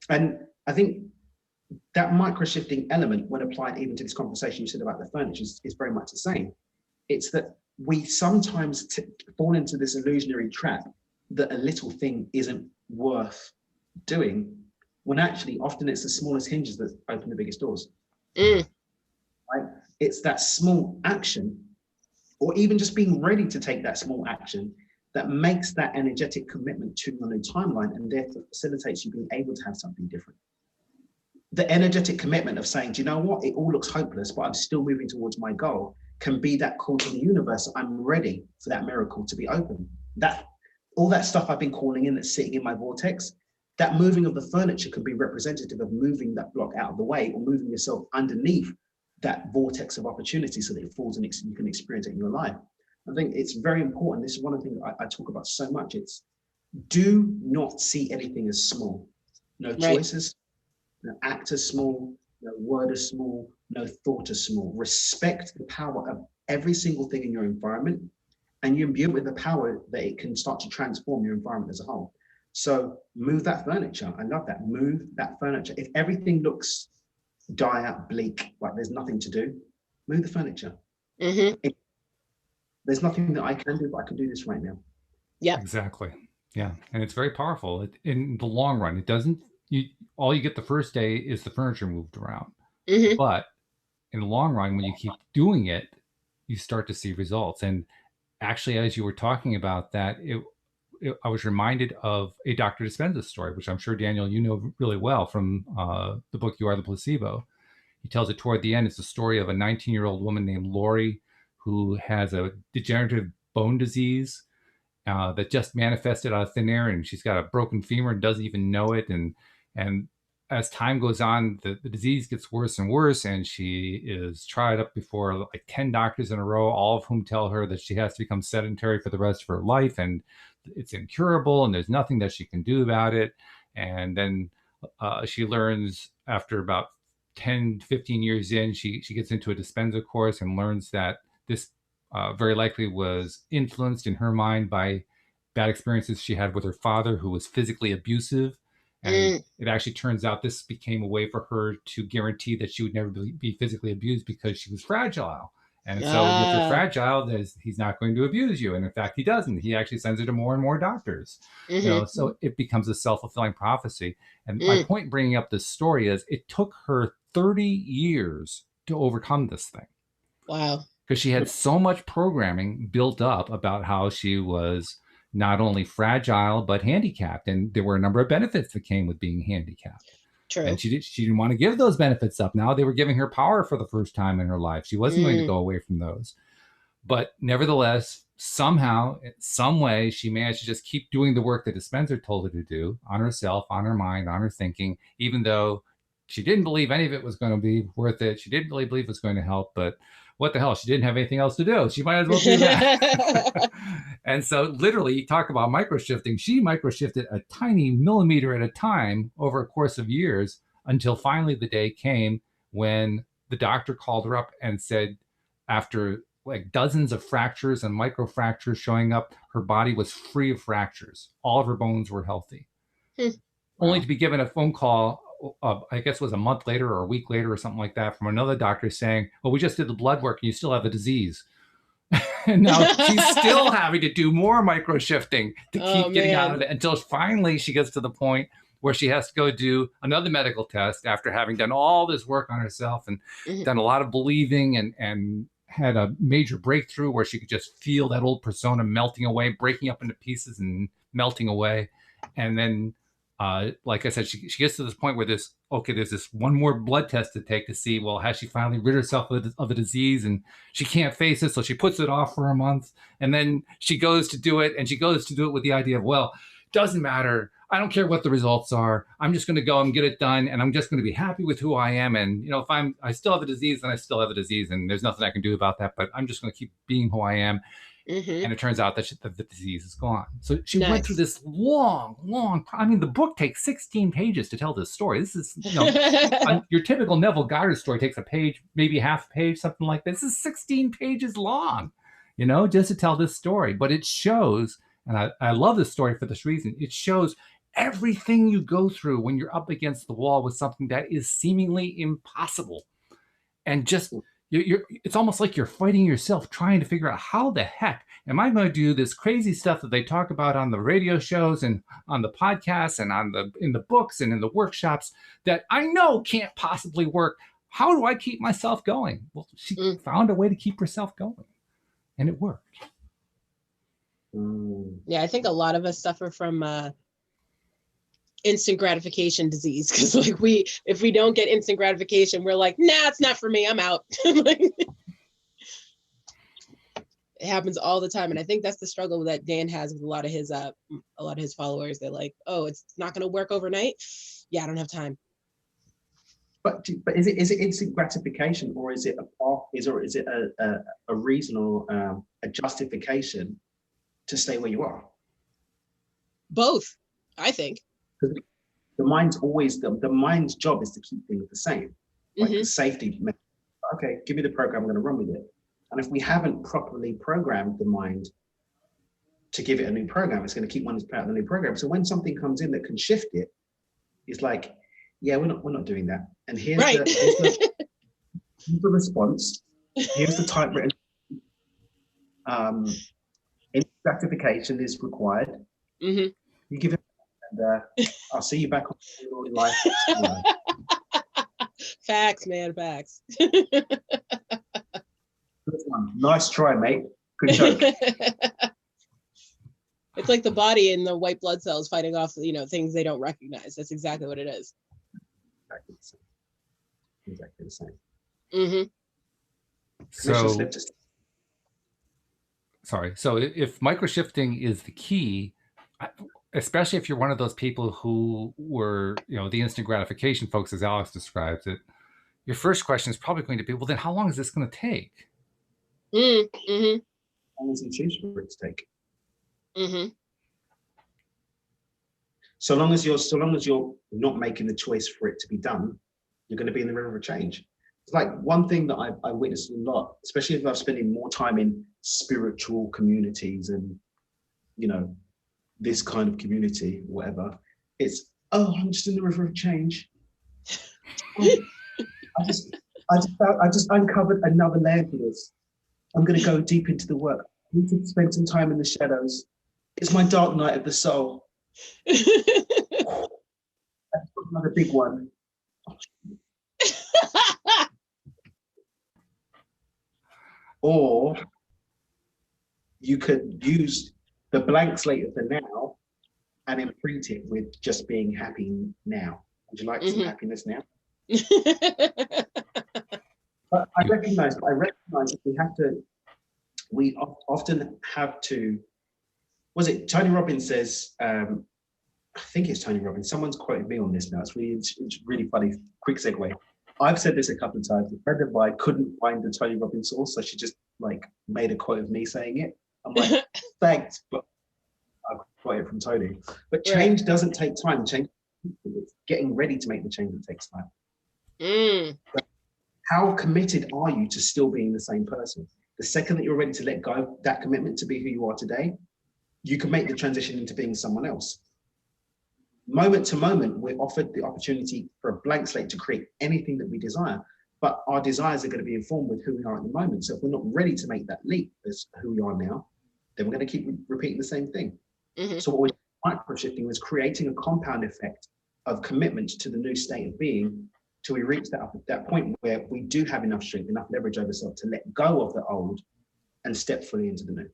And I think that micro shifting element, when applied even to this conversation you said about the furniture, is very much the same. It's that we sometimes fall into this illusionary trap that a little thing isn't worth doing, when actually often it's the smallest hinges that open the biggest doors. Mm. Right? It's that small action, or even just being ready to take that small action, that makes that energetic commitment to your new timeline, and therefore facilitates you being able to have something different. the energetic commitment of saying, do you know what? It all looks hopeless, but I'm still moving towards my goal, can be that call to the universe. I'm ready for that miracle to be open. That all that stuff I've been calling in that's sitting in my vortex, that moving of the furniture can be representative of moving that block out of the way or moving yourself underneath that vortex of opportunity so that it falls and you can experience it in your life. I think it's very important. This is one of the things I talk about so much. It's do not see anything as small. No choices, no act as small, no word as small, no thought as small. Respect the power of every single thing in your environment, and you imbue it with the power that it can start to transform your environment as a whole. So move that furniture. I love that. Move that furniture. If everything looks dire, bleak, like there's nothing to do, move the furniture. There's nothing that I can do, but I can do this right now. Yeah, exactly. Yeah, and it's very powerful. In the long run, it doesn't. All you get the first day is the furniture moved around, but in the long run, when you keep doing it, you start to see results. And actually, as you were talking about that, I was reminded of a Dr. Dispenza story, which I'm sure, Daniel, you know really well from the book You Are the Placebo. He tells it toward the end. It's the story of a 19-year-old woman named Lori who has a degenerative bone disease that just manifested out of thin air, and she's got a broken femur and doesn't even know it. And as time goes on, the disease gets worse and worse, and she is tried up before like 10 doctors in a row, all of whom tell her that she has to become sedentary for the rest of her life, and it's incurable, and there's nothing that she can do about it. And then she learns after about 10, 15 years in, she gets into a Dispenza course and learns that this very likely was influenced in her mind by bad experiences she had with her father, who was physically abusive. And it actually turns out this became a way for her to guarantee that she would never be physically abused because she was fragile. And so if you're fragile, he's not going to abuse you. And in fact, he doesn't. He actually sends her to more and more doctors. So it becomes a self-fulfilling prophecy. And my point in bringing up this story is it took her 30 years to overcome this thing. Wow. Because she had so much programming built up about how she was not only fragile, but handicapped. And there were a number of benefits that came with being handicapped. True. And she didn't want to give those benefits up. Now they were giving her power for the first time in her life. She wasn't going to go away from those. But nevertheless, somehow, in some way, she managed to just keep doing the work that Dispenza told her to do on herself, on her mind, on her thinking, even though she didn't believe any of it was going to be worth it. She didn't really believe it was going to help, but what the hell? She didn't have anything else to do. She might as well do that. And so literally, you talk about microshifting. She microshifted a tiny millimeter at a time over a course of years until finally the day came when the doctor called her up and said, after like dozens of fractures and microfractures showing up, her body was free of fractures. All of her bones were healthy. Only to be given a phone call, I guess it was a month later or a week later or something like that, from another doctor saying, well, we just did the blood work and you still have the disease. And now she's still having to do more microshifting to keep getting out of it until finally she gets to the point where she has to go do another medical test after having done all this work on herself and done a lot of believing and had a major breakthrough where she could just feel that old persona melting away, breaking up into pieces and melting away. And then like I said, she gets to this point where there's this one more blood test to take to see, well, has she finally rid herself of the disease, and she can't face it. So she puts it off for a month, and then she goes to do it, and she goes to do it with the idea of, well, doesn't matter. I don't care what the results are. I'm just going to go and get it done. And I'm just going to be happy with who I am. And, if I still have a disease, then I still have a disease, and there's nothing I can do about that, but I'm just going to keep being who I am. And it turns out that the disease is gone. So she went through this long, the book takes 16 pages to tell this story. This is, your typical Neville Goddard story takes a page, maybe half a page, something like this. This is 16 pages long, just to tell this story. But it shows, and I love this story for this reason, it shows everything you go through when you're up against the wall with something that is seemingly impossible. And just... it's almost like you're fighting yourself, trying to figure out how the heck am I going to do this crazy stuff that they talk about on the radio shows and on the podcasts and in the books and in the workshops that I know can't possibly work. How do I keep myself going? Well, she found a way to keep herself going, and it worked. Yeah, I think a lot of us suffer from instant gratification disease, because like if we don't get instant gratification, we're like, nah, it's not for me, I'm out. Like, it happens all the time, and I think that's the struggle that Dan has with a lot of his followers. They're like, oh, it's not going to work overnight. Yeah, I don't have time. But is it instant gratification, or is it a reason or a justification to stay where you are? Both, I think. The mind's always the mind's job is to keep things the same, like the safety. Okay, give me the program, I'm going to run with it. And if we haven't properly programmed the mind to give it a new program, it's going to keep wanting to play out the new program. So when something comes in that can shift it, it's like, yeah, we're not doing that. And here's the response. Here's the typewritten. Gratification is required. You give it, and I'll see you back on life. Facts, man, facts. Good one. Nice try, mate. Good joke. It's like the body and the white blood cells fighting off, things they don't recognize. That's exactly what it is. Exactly the same. So if microshifting is the key, especially if you're one of those people who were, the instant gratification folks, as Alyx describes it, your first question is probably going to be, well, then how long is this going to take? How long does it choose for it to take? So long as you're not making the choice for it to be done, you're going to be in the river of change. It's like one thing that I witnessed a lot, especially if I'm spending more time in spiritual communities and, this kind of community, whatever. It's, oh, I'm just in the river of change. I just uncovered another layer to this. I'm going to go deep into the work. I need to spend some time in the shadows. It's my dark night of the soul. That's another big one. Or you could use the blank slate of the now and imprint it with just being happy now. Would you like some happiness now? But I recognize that we often have to, was it Tony Robbins says, I think it's Tony Robbins, someone's quoted me on this now, it's really funny, quick segue. I've said this a couple of times, a friend of mine couldn't find the Tony Robbins source, so she just made a quote of me saying it. I'm like, thanks, but I got it from Tony. But change doesn't take time, change, it's getting ready to make the change that takes time. How committed are you to still being the same person? The second that you're ready to let go of that commitment to be who you are today, you can make the transition into being someone else. Moment to moment, we're offered the opportunity for a blank slate to create anything that we desire, but our desires are going to be informed with who we are at the moment. So if we're not ready to make that leap as who we are now, then we're going to keep repeating the same thing. So what we're micro-shifting was creating a compound effect of commitment to the new state of being till we reach that point where we do have enough strength, enough leverage over self to let go of the old and step fully into the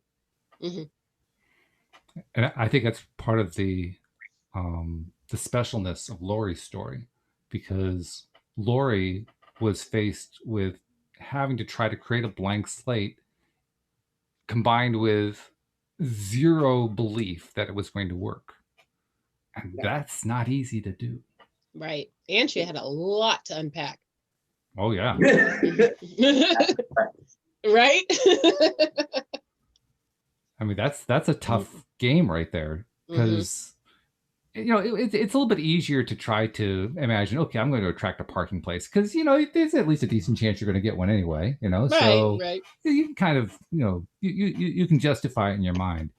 new. And I think that's part of the specialness of Lori's story, because Lori was faced with having to try to create a blank slate combined with zero belief that it was going to work. And that's not easy to do. Right. And she had a lot to unpack. Oh, yeah. Right? I mean, that's a tough game right there, because it's a little bit easier to try to imagine, okay, I'm going to attract a parking place because, there's at least a decent chance you're going to get one anyway, so right. You can kind of, you can justify it in your mind.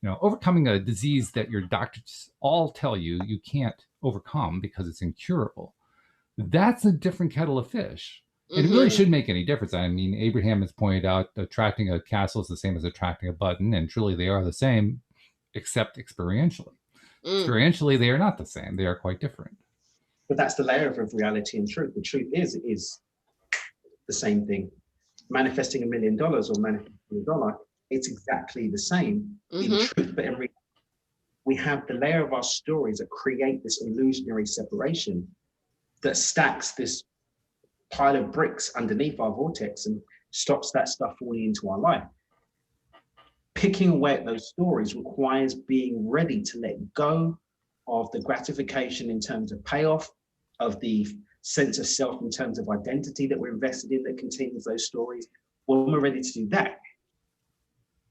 Overcoming a disease that your doctors all tell you can't overcome because it's incurable. That's a different kettle of fish. It really shouldn't make any difference. I mean, Abraham has pointed out attracting a castle is the same as attracting a button, and truly they are the same, except experientially. Experientially, they are not the same. They are quite different. But that's the layer of reality and truth. The truth is the same thing. Manifesting $1 million or manifesting $1, it's exactly the same in truth, but in reality. we have the layer of our stories that create this illusionary separation that stacks this pile of bricks underneath our vortex and stops that stuff falling into our life. Picking away at those stories requires being ready to let go of the gratification in terms of payoff, of the sense of self in terms of identity that we're invested in that contains those stories. When we're ready to do that,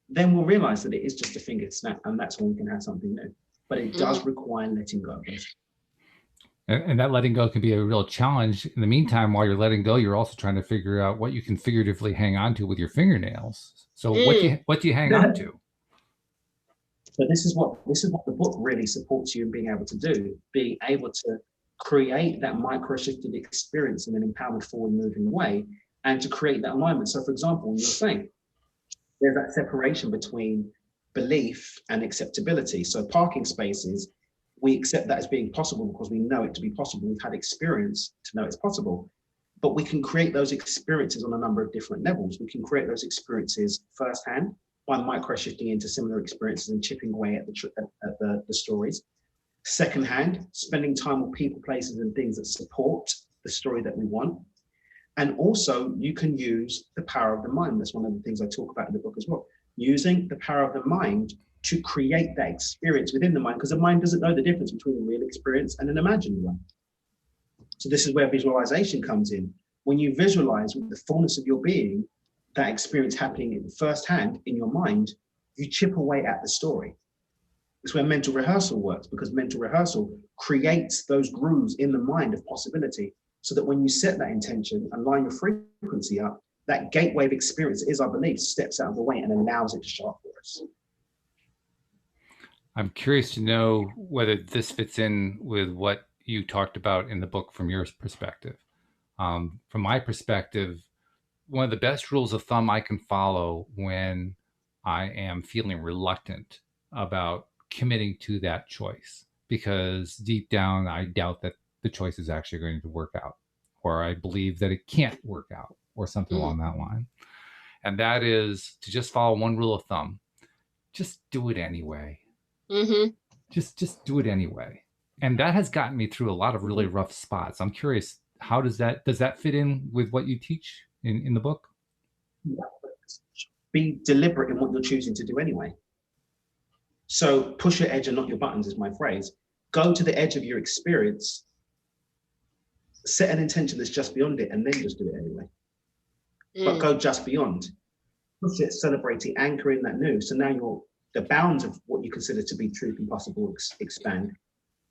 then we'll realize that it is just a finger snap, and that's when we can have something new. But it does require letting go of those. And that letting go can be a real challenge. In the meantime, while you're letting go, you're also trying to figure out what you can figuratively hang on to with your fingernails. So what do you hang on to? So this is what the book really supports you in being able to do, being able to create that micro-shifted experience in an empowered, forward-moving way, and to create that alignment. So for example, you're saying there's that separation between belief and acceptability. So parking spaces, we accept that as being possible because we know it to be possible. We've had experience to know it's possible. But we can create those experiences on a number of different levels. We can create those experiences firsthand by micro-shifting into similar experiences and chipping away at the stories. Secondhand, spending time with people, places, and things that support the story that we want. And also, you can use the power of the mind. That's one of the things I talk about in the book as well. Using the power of the mind to create that experience within the mind, because the mind doesn't know the difference between a real experience and an imagined one. So this is where visualization comes in. When you visualize with the fullness of your being, that experience happening in firsthand in your mind, you chip away at the story. It's where mental rehearsal works, because mental rehearsal creates those grooves in the mind of possibility, so that when you set that intention and line your frequency up, that gateway of experience is our belief steps out of the way and allows it to show up for us. I'm curious to know whether this fits in with what you talked about in the book from your perspective. From my perspective, one of the best rules of thumb I can follow when I am feeling reluctant about committing to that choice, because deep down, I doubt that the choice is actually going to work out, or I believe that it can't work out, or something along that line. And that is to just follow one rule of thumb. Just do it anyway. Just do it anyway. And that has gotten me through a lot of really rough spots. I'm curious, how does that fit in with what you teach in the book? Be deliberate in what you're choosing to do anyway. So push your edge and not your buttons is my phrase. Go to the edge of your experience, set an intention that's just beyond it, and then just do it anyway. But go just beyond. Push it, celebrate it, anchor in that new. So now the bounds of what you consider to be truth and possible expand.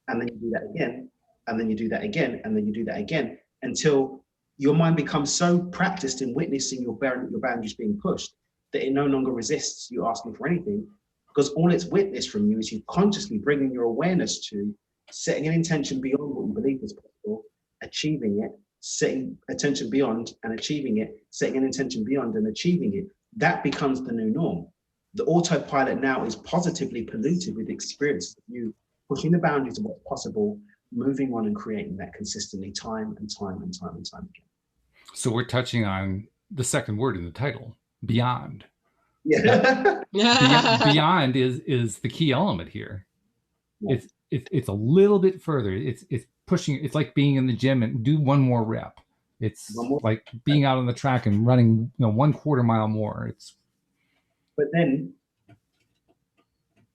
And then you do that again, and then you do that again, and then you do that again, until your mind becomes so practiced in witnessing your boundaries being pushed that it no longer resists you asking for anything, because all it's witnessed from you is you consciously bringing your awareness to setting an intention beyond what you believe is possible, achieving it, setting attention beyond and achieving it, setting an intention beyond and achieving it. That becomes the new norm. The autopilot now is positively polluted with experience of you pushing the boundaries of what's possible, moving on and creating that consistently time and time and time and time again. So we're touching on the second word in the title, beyond. Yeah. Beyond is the key element here. Yeah. It's a little bit further. It's pushing. It's like being in the gym and do one more rep. It's like being out on the track and running 1/4 mile more. But then,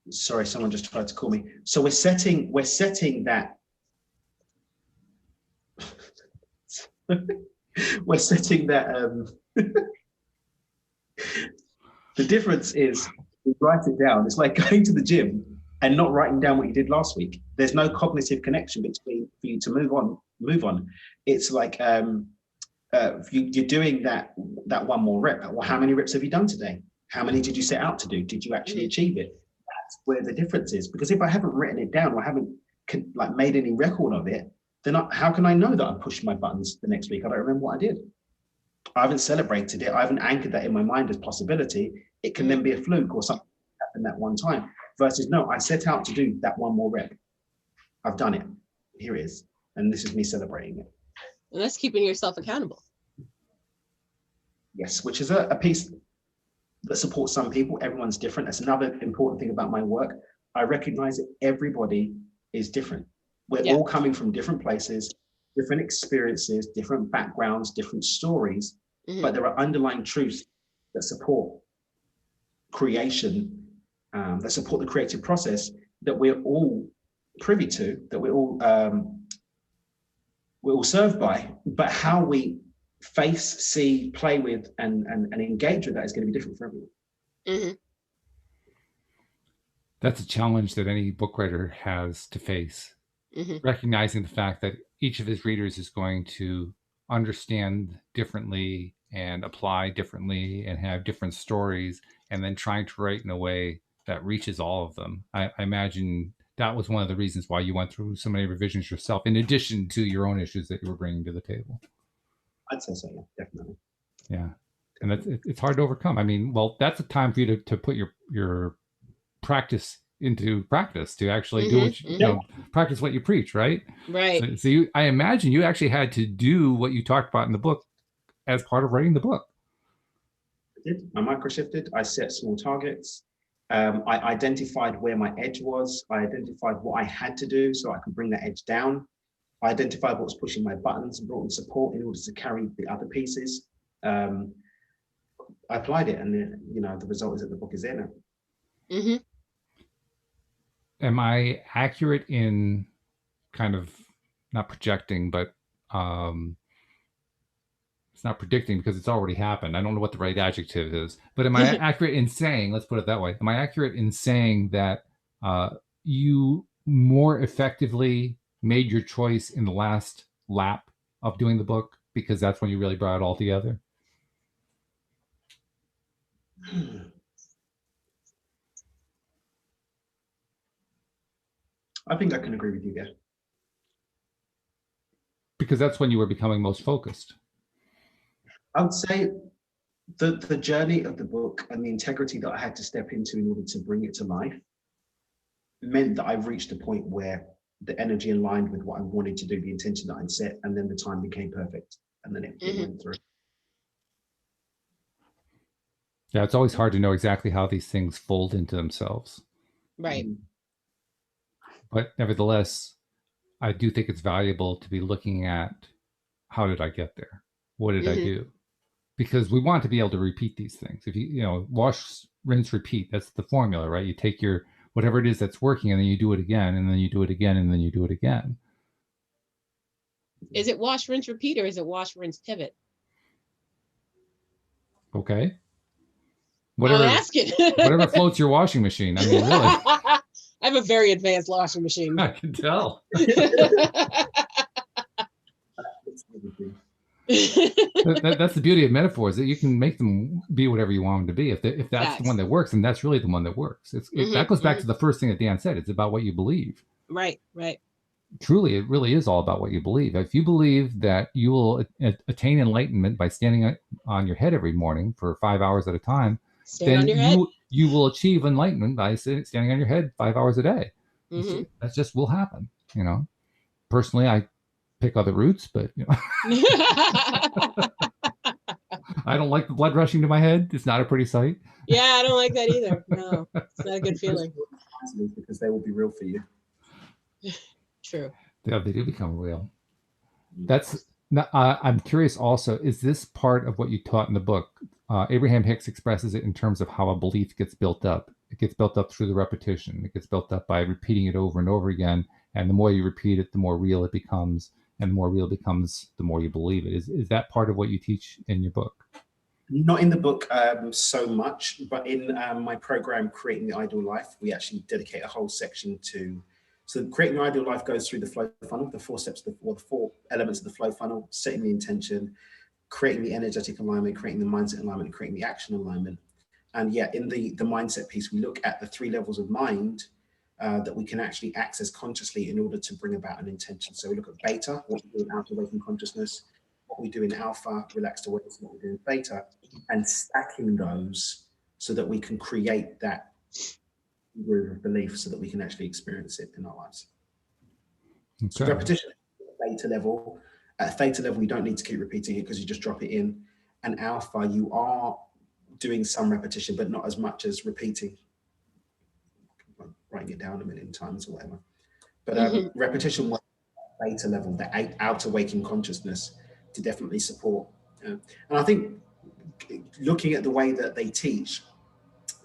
sorry, someone just tried to call me. So we're setting that. We're setting that. The difference is we write it down. It's like going to the gym and not writing down what you did last week. There's no cognitive connection between for you to move on. It's like you're doing that one more rep. Well, how many reps have you done today? How many did you set out to do? Did you actually achieve it? That's where the difference is. Because if I haven't written it down or haven't made any record of it, then how can I know that I pushed my buttons the next week? I don't remember what I did. I haven't celebrated it. I haven't anchored that in my mind as possibility. It can then be a fluke or something that happened that one time. Versus, no, I set out to do that one more rep. I've done it. Here it is. And this is me celebrating it. And that's keeping yourself accountable. Yes, which is a piece that supports some people. Everyone's different. That's another important thing about my work. I recognize that everybody is different. We're Yeah. all coming from different places, different experiences, different backgrounds, different stories, but there are underlying truths that support creation, that support the creative process that we're all privy to, that we're all served by. But how we face, see, play with, and engage with that is going to be different for everyone. Mm-hmm. That's a challenge that any book writer has to face. Mm-hmm. Recognizing the fact that each of his readers is going to understand differently and apply differently and have different stories, and then trying to write in a way that reaches all of them. I imagine that was one of the reasons why you went through so many revisions yourself, in addition to your own issues that you were bringing to the table. I'd say so, yeah, definitely. Yeah. And it's hard to overcome. I mean, well, that's a time for you to put your practice into practice, to actually do what you know, practice what you preach, right? Right. So I imagine you actually had to do what you talked about in the book as part of writing the book. I did. I micro shifted. I set small targets. I identified where my edge was. I identified what I had to do so I could bring that edge down. I identified what was pushing my buttons and brought in support in order to carry the other pieces. I applied it, and the result is that the book is there now. Mm-hmm. Am I accurate in kind of not projecting, but it's not predicting because it's already happened. I don't know what the right adjective is, but am I accurate in saying, let's put it that way, am I accurate in saying that you more effectively made your choice in the last lap of doing the book, because that's when you really brought it all together? I think I can agree with you there. Because that's when you were becoming most focused. I would say the journey of the book and the integrity that I had to step into in order to bring it to life meant that I've reached a point where the energy aligned with what I wanted to do, the intention that I'd set, and then the time became perfect, and then it went through. Yeah, it's always hard to know exactly how these things fold into themselves. Right. But nevertheless, I do think it's valuable to be looking at, how did I get there? What did I do? Because we want to be able to repeat these things. If you wash, rinse, repeat, that's the formula, right? You take your whatever it is that's working, and then you do it again, and then you do it again, and then you do it again. Is it wash, rinse, repeat, or is it wash, rinse, pivot? Okay. I'm asking. Whatever floats your washing machine. I mean, really. I have a very advanced washing machine. I can tell. That's the beauty of metaphors, that you can make them be whatever you want them to be. If that's the one that works, then that's really the one that works. That goes back to the first thing that Dan said. It's about what you believe. Right. Truly, it really is all about what you believe. If you believe that you will attain enlightenment by standing on your head every morning for 5 hours at a time, then you will achieve enlightenment by standing on your head 5 hours a day. That just will happen. Personally, I pick other routes, but I don't like the blood rushing to my head. It's not a pretty sight. Yeah, I don't like that either. No, it's not a good feeling. Because they will be real for you. True. Yeah, they do become real. I'm curious also, is this part of what you taught in the book? Abraham Hicks expresses it in terms of how a belief gets built up. It gets built up through the repetition. It gets built up by repeating it over and over again. And the more you repeat it, the more real it becomes. And the more real it becomes, the more you believe it. Is that part of what you teach in your book? Not in the book so much, but in my program, Creating the Ideal Life, we actually dedicate a whole section to. So Creating the Ideal Life goes through the flow funnel, the 4 steps, the 4 elements of the flow funnel: setting the intention, creating the energetic alignment, creating the mindset alignment, and creating the action alignment. And yeah, in the mindset piece, we look at the 3 levels of mind that we can actually access consciously in order to bring about an intention. So we look at beta, what we do in outer waking consciousness, what we do in alpha, relaxed awareness, what we do in theta, and stacking those so that we can create that groove of belief so that we can actually experience it in our lives. Okay. So repetition at theta level. At theta level, you don't need to keep repeating it because you just drop it in. And alpha, you are doing some repetition, but not as much as repeating. writing it down a million times or whatever. But Mhm. repetition works at beta level, the outer waking consciousness, to definitely support. And I think looking at the way that they teach,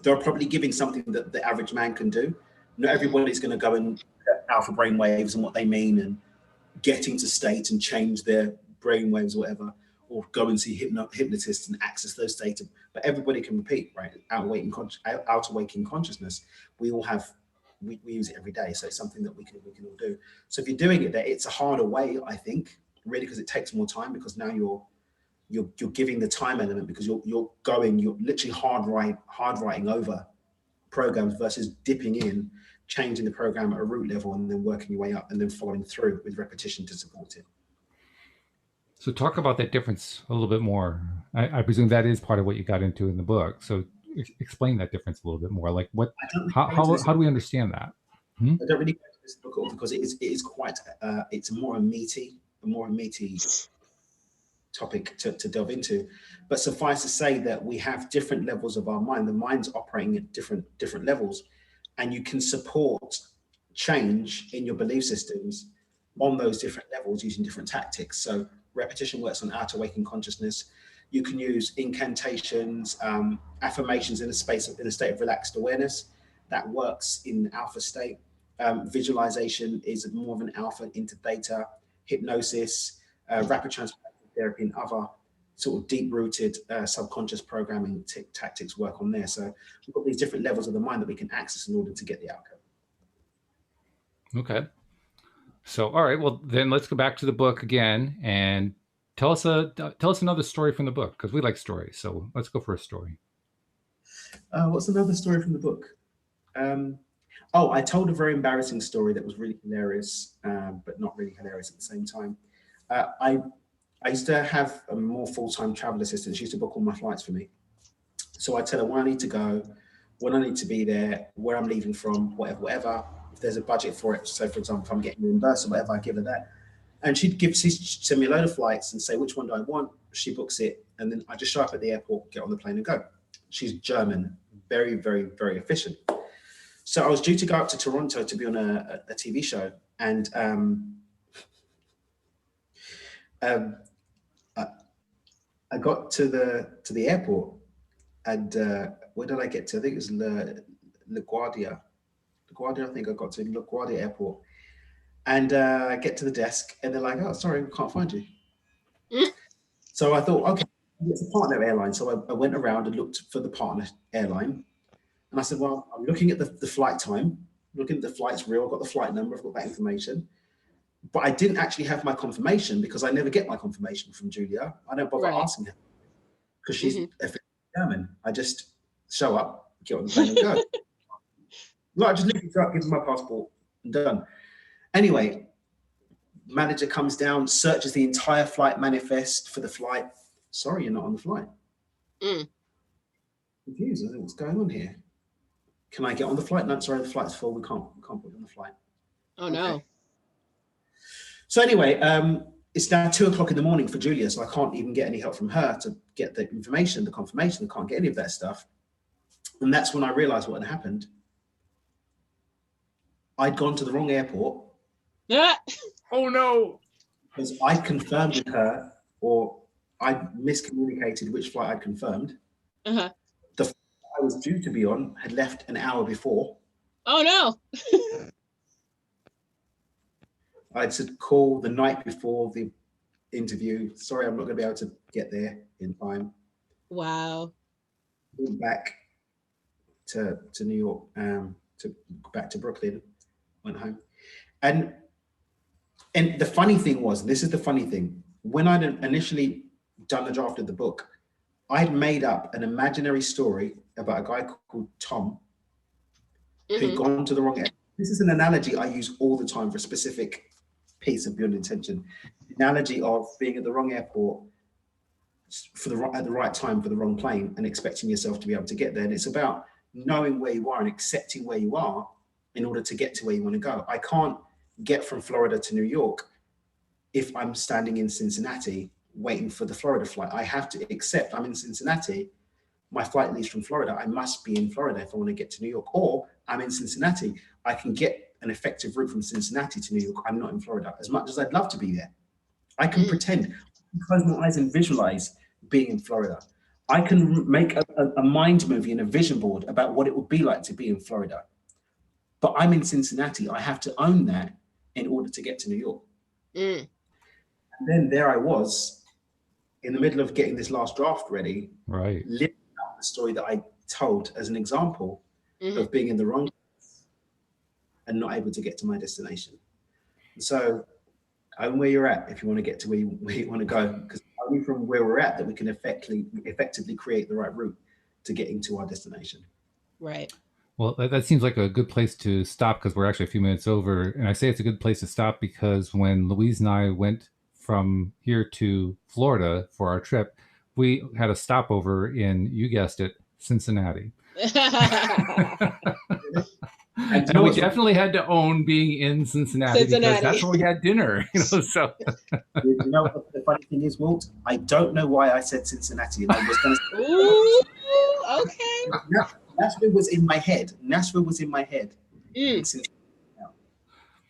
they're probably giving something that the average man can do. Not everybody's going to go and alpha brain waves and what they mean and get into state and change their brain waves or whatever, or go and see hypnotists and access those states. But everybody can repeat, right? Outer waking consciousness. We all have, we use it every day. So it's something that we can all do. So if you're doing it there, it's a harder way, I think, really, because it takes more time, because now you're giving the time element, because you're literally hard writing over programs versus dipping in, changing the program at a root level, and then working your way up, and then following through with repetition to support it. So talk about that difference a little bit more. I presume that is part of what you got into in the book. So explain that difference a little bit more. Like what? How do we understand that? I don't really go into this book because it is quite it's a more meaty topic to delve into. But suffice to say that we have different levels of our mind. The mind's operating at different levels, and you can support change in your belief systems on those different levels using different tactics. So repetition works on outer waking consciousness. You can use incantations, affirmations in a state of relaxed awareness. That works in alpha state. Visualization is more of an alpha into theta. Hypnosis, rapid transport therapy, and other sort of deep-rooted subconscious programming tactics work on there. So we've got these different levels of the mind that we can access in order to get the outcome. Okay. So, all right. Well, then let's go back to the book again and tell us another story from the book, because we like stories. So let's go for a story. What's another story from the book? I told a very embarrassing story that was really hilarious, but not really hilarious at the same time. I used to have a more full-time travel assistant. She used to book all my flights for me. So I tell her when I need to go, when I need to be there, where I'm leaving from, whatever. If there's a budget for it, so for example, if I'm getting reimbursed or whatever, I give her that. And she'd send me a load of flights and say, which one do I want? She books it. And then I just show up at the airport, get on the plane and go. She's German, very, very, very efficient. So I was due to go up to Toronto to be on a TV show. And I got to the airport, and where did I get to? I think it was LaGuardia. I think I got to LaGuardia Airport, and I get to the desk, and they're like, "Oh, sorry, we can't find you." So I thought, okay, it's a partner airline. So I went around and looked for the partner airline, and I said, "Well, I'm looking at the flight time, looking at the flight's real. I've got the flight number, I've got that information." But I didn't actually have my confirmation, because I never get my confirmation from Julia. I don't bother asking her, because she's German. I just show up, get on the plane and go. I just lift it up, give them my passport, and done. Anyway, manager comes down, searches the entire flight manifest for the flight. Sorry, you're not on the flight. Confused. I think, what's going on here? Can I get on the flight? No, sorry, the flight's full. We can't put you on the flight. Oh, okay. No. So anyway, it's now 2:00 in the morning for Julia, so I can't even get any help from her to get the information, the confirmation. I can't get any of that stuff. And that's when I realized what had happened. I'd gone to the wrong airport. Yeah. Oh no. Because I confirmed with her, or I miscommunicated which flight I'd confirmed. The flight I was due to be on had left an hour before. Oh no. I had to call the night before the interview. Sorry, I'm not going to be able to get there in time. Wow. Went back to New York, back to Brooklyn, went home. And the funny thing was, this is the funny thing, when I'd initially done the draft of the book, I'd made up an imaginary story about a guy called Tom who'd gone to the wrong airport. This is an analogy I use all the time for a specific piece of Beyond Intention. The analogy of being at the wrong airport at the right time for the wrong plane and expecting yourself to be able to get there. And it's about knowing where you are and accepting where you are in order to get to where you want to go. I can't get from Florida to New York if I'm standing in Cincinnati waiting for the Florida flight. I have to accept I'm in Cincinnati. My flight leaves from Florida. I must be in Florida if I want to get to New York, or I'm in Cincinnati. I can get an effective route from Cincinnati to New York. I'm not in Florida. As much as I'd love to be there, I can pretend, I can close my eyes and visualize being in Florida. I can make a mind movie and a vision board about what it would be like to be in Florida. But I'm in Cincinnati. I have to own that in order to get to New York. And then there I was in the middle of getting this last draft ready, right, living out the story that I told as an example of being in the wrong place and not able to get to my destination. And so own where you're at if you want to get to where you want to go, because only from where we're at that we can effectively create the right route to getting to our destination. Right. Well, that seems like a good place to stop, because we're actually a few minutes over. And I say it's a good place to stop because when Louise and I went from here to Florida for our trip, we had a stopover in, you guessed it, Cincinnati. And we definitely had to own being in Cincinnati because that's where we had dinner. So you know what the funny thing is, Walt? I don't know why I said Cincinnati. And I was going to say, ooh, okay. Nashville was in my head. Nashville was in my head.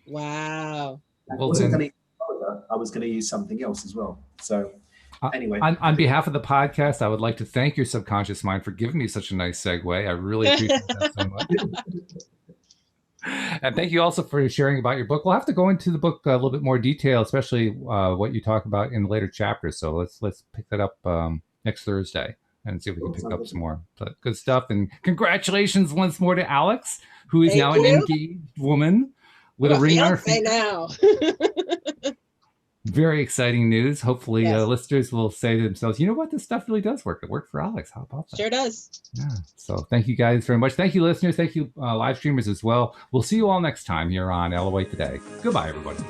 Wow. I wasn't going to use Florida. I was going to use something else as well. So anyway. On behalf of the podcast, I would like to thank your subconscious mind for giving me such a nice segue. I really appreciate that so much. And thank you also for sharing about your book. We'll have to go into the book a little bit more detail, especially what you talk about in the later chapters. So let's pick that up next Thursday and see if we can pick up some more good stuff. And congratulations once more to Alyx, who is now an engaged woman with a ring on her finger. Now. Very exciting news. Hopefully listeners will say to themselves, you know what, this stuff really does work. It worked for Alyx. How about that? Sure does. Yeah. So thank you guys very much. Thank you, listeners. Thank you, live streamers as well. We'll see you all next time here on LOA Today. Goodbye, everybody.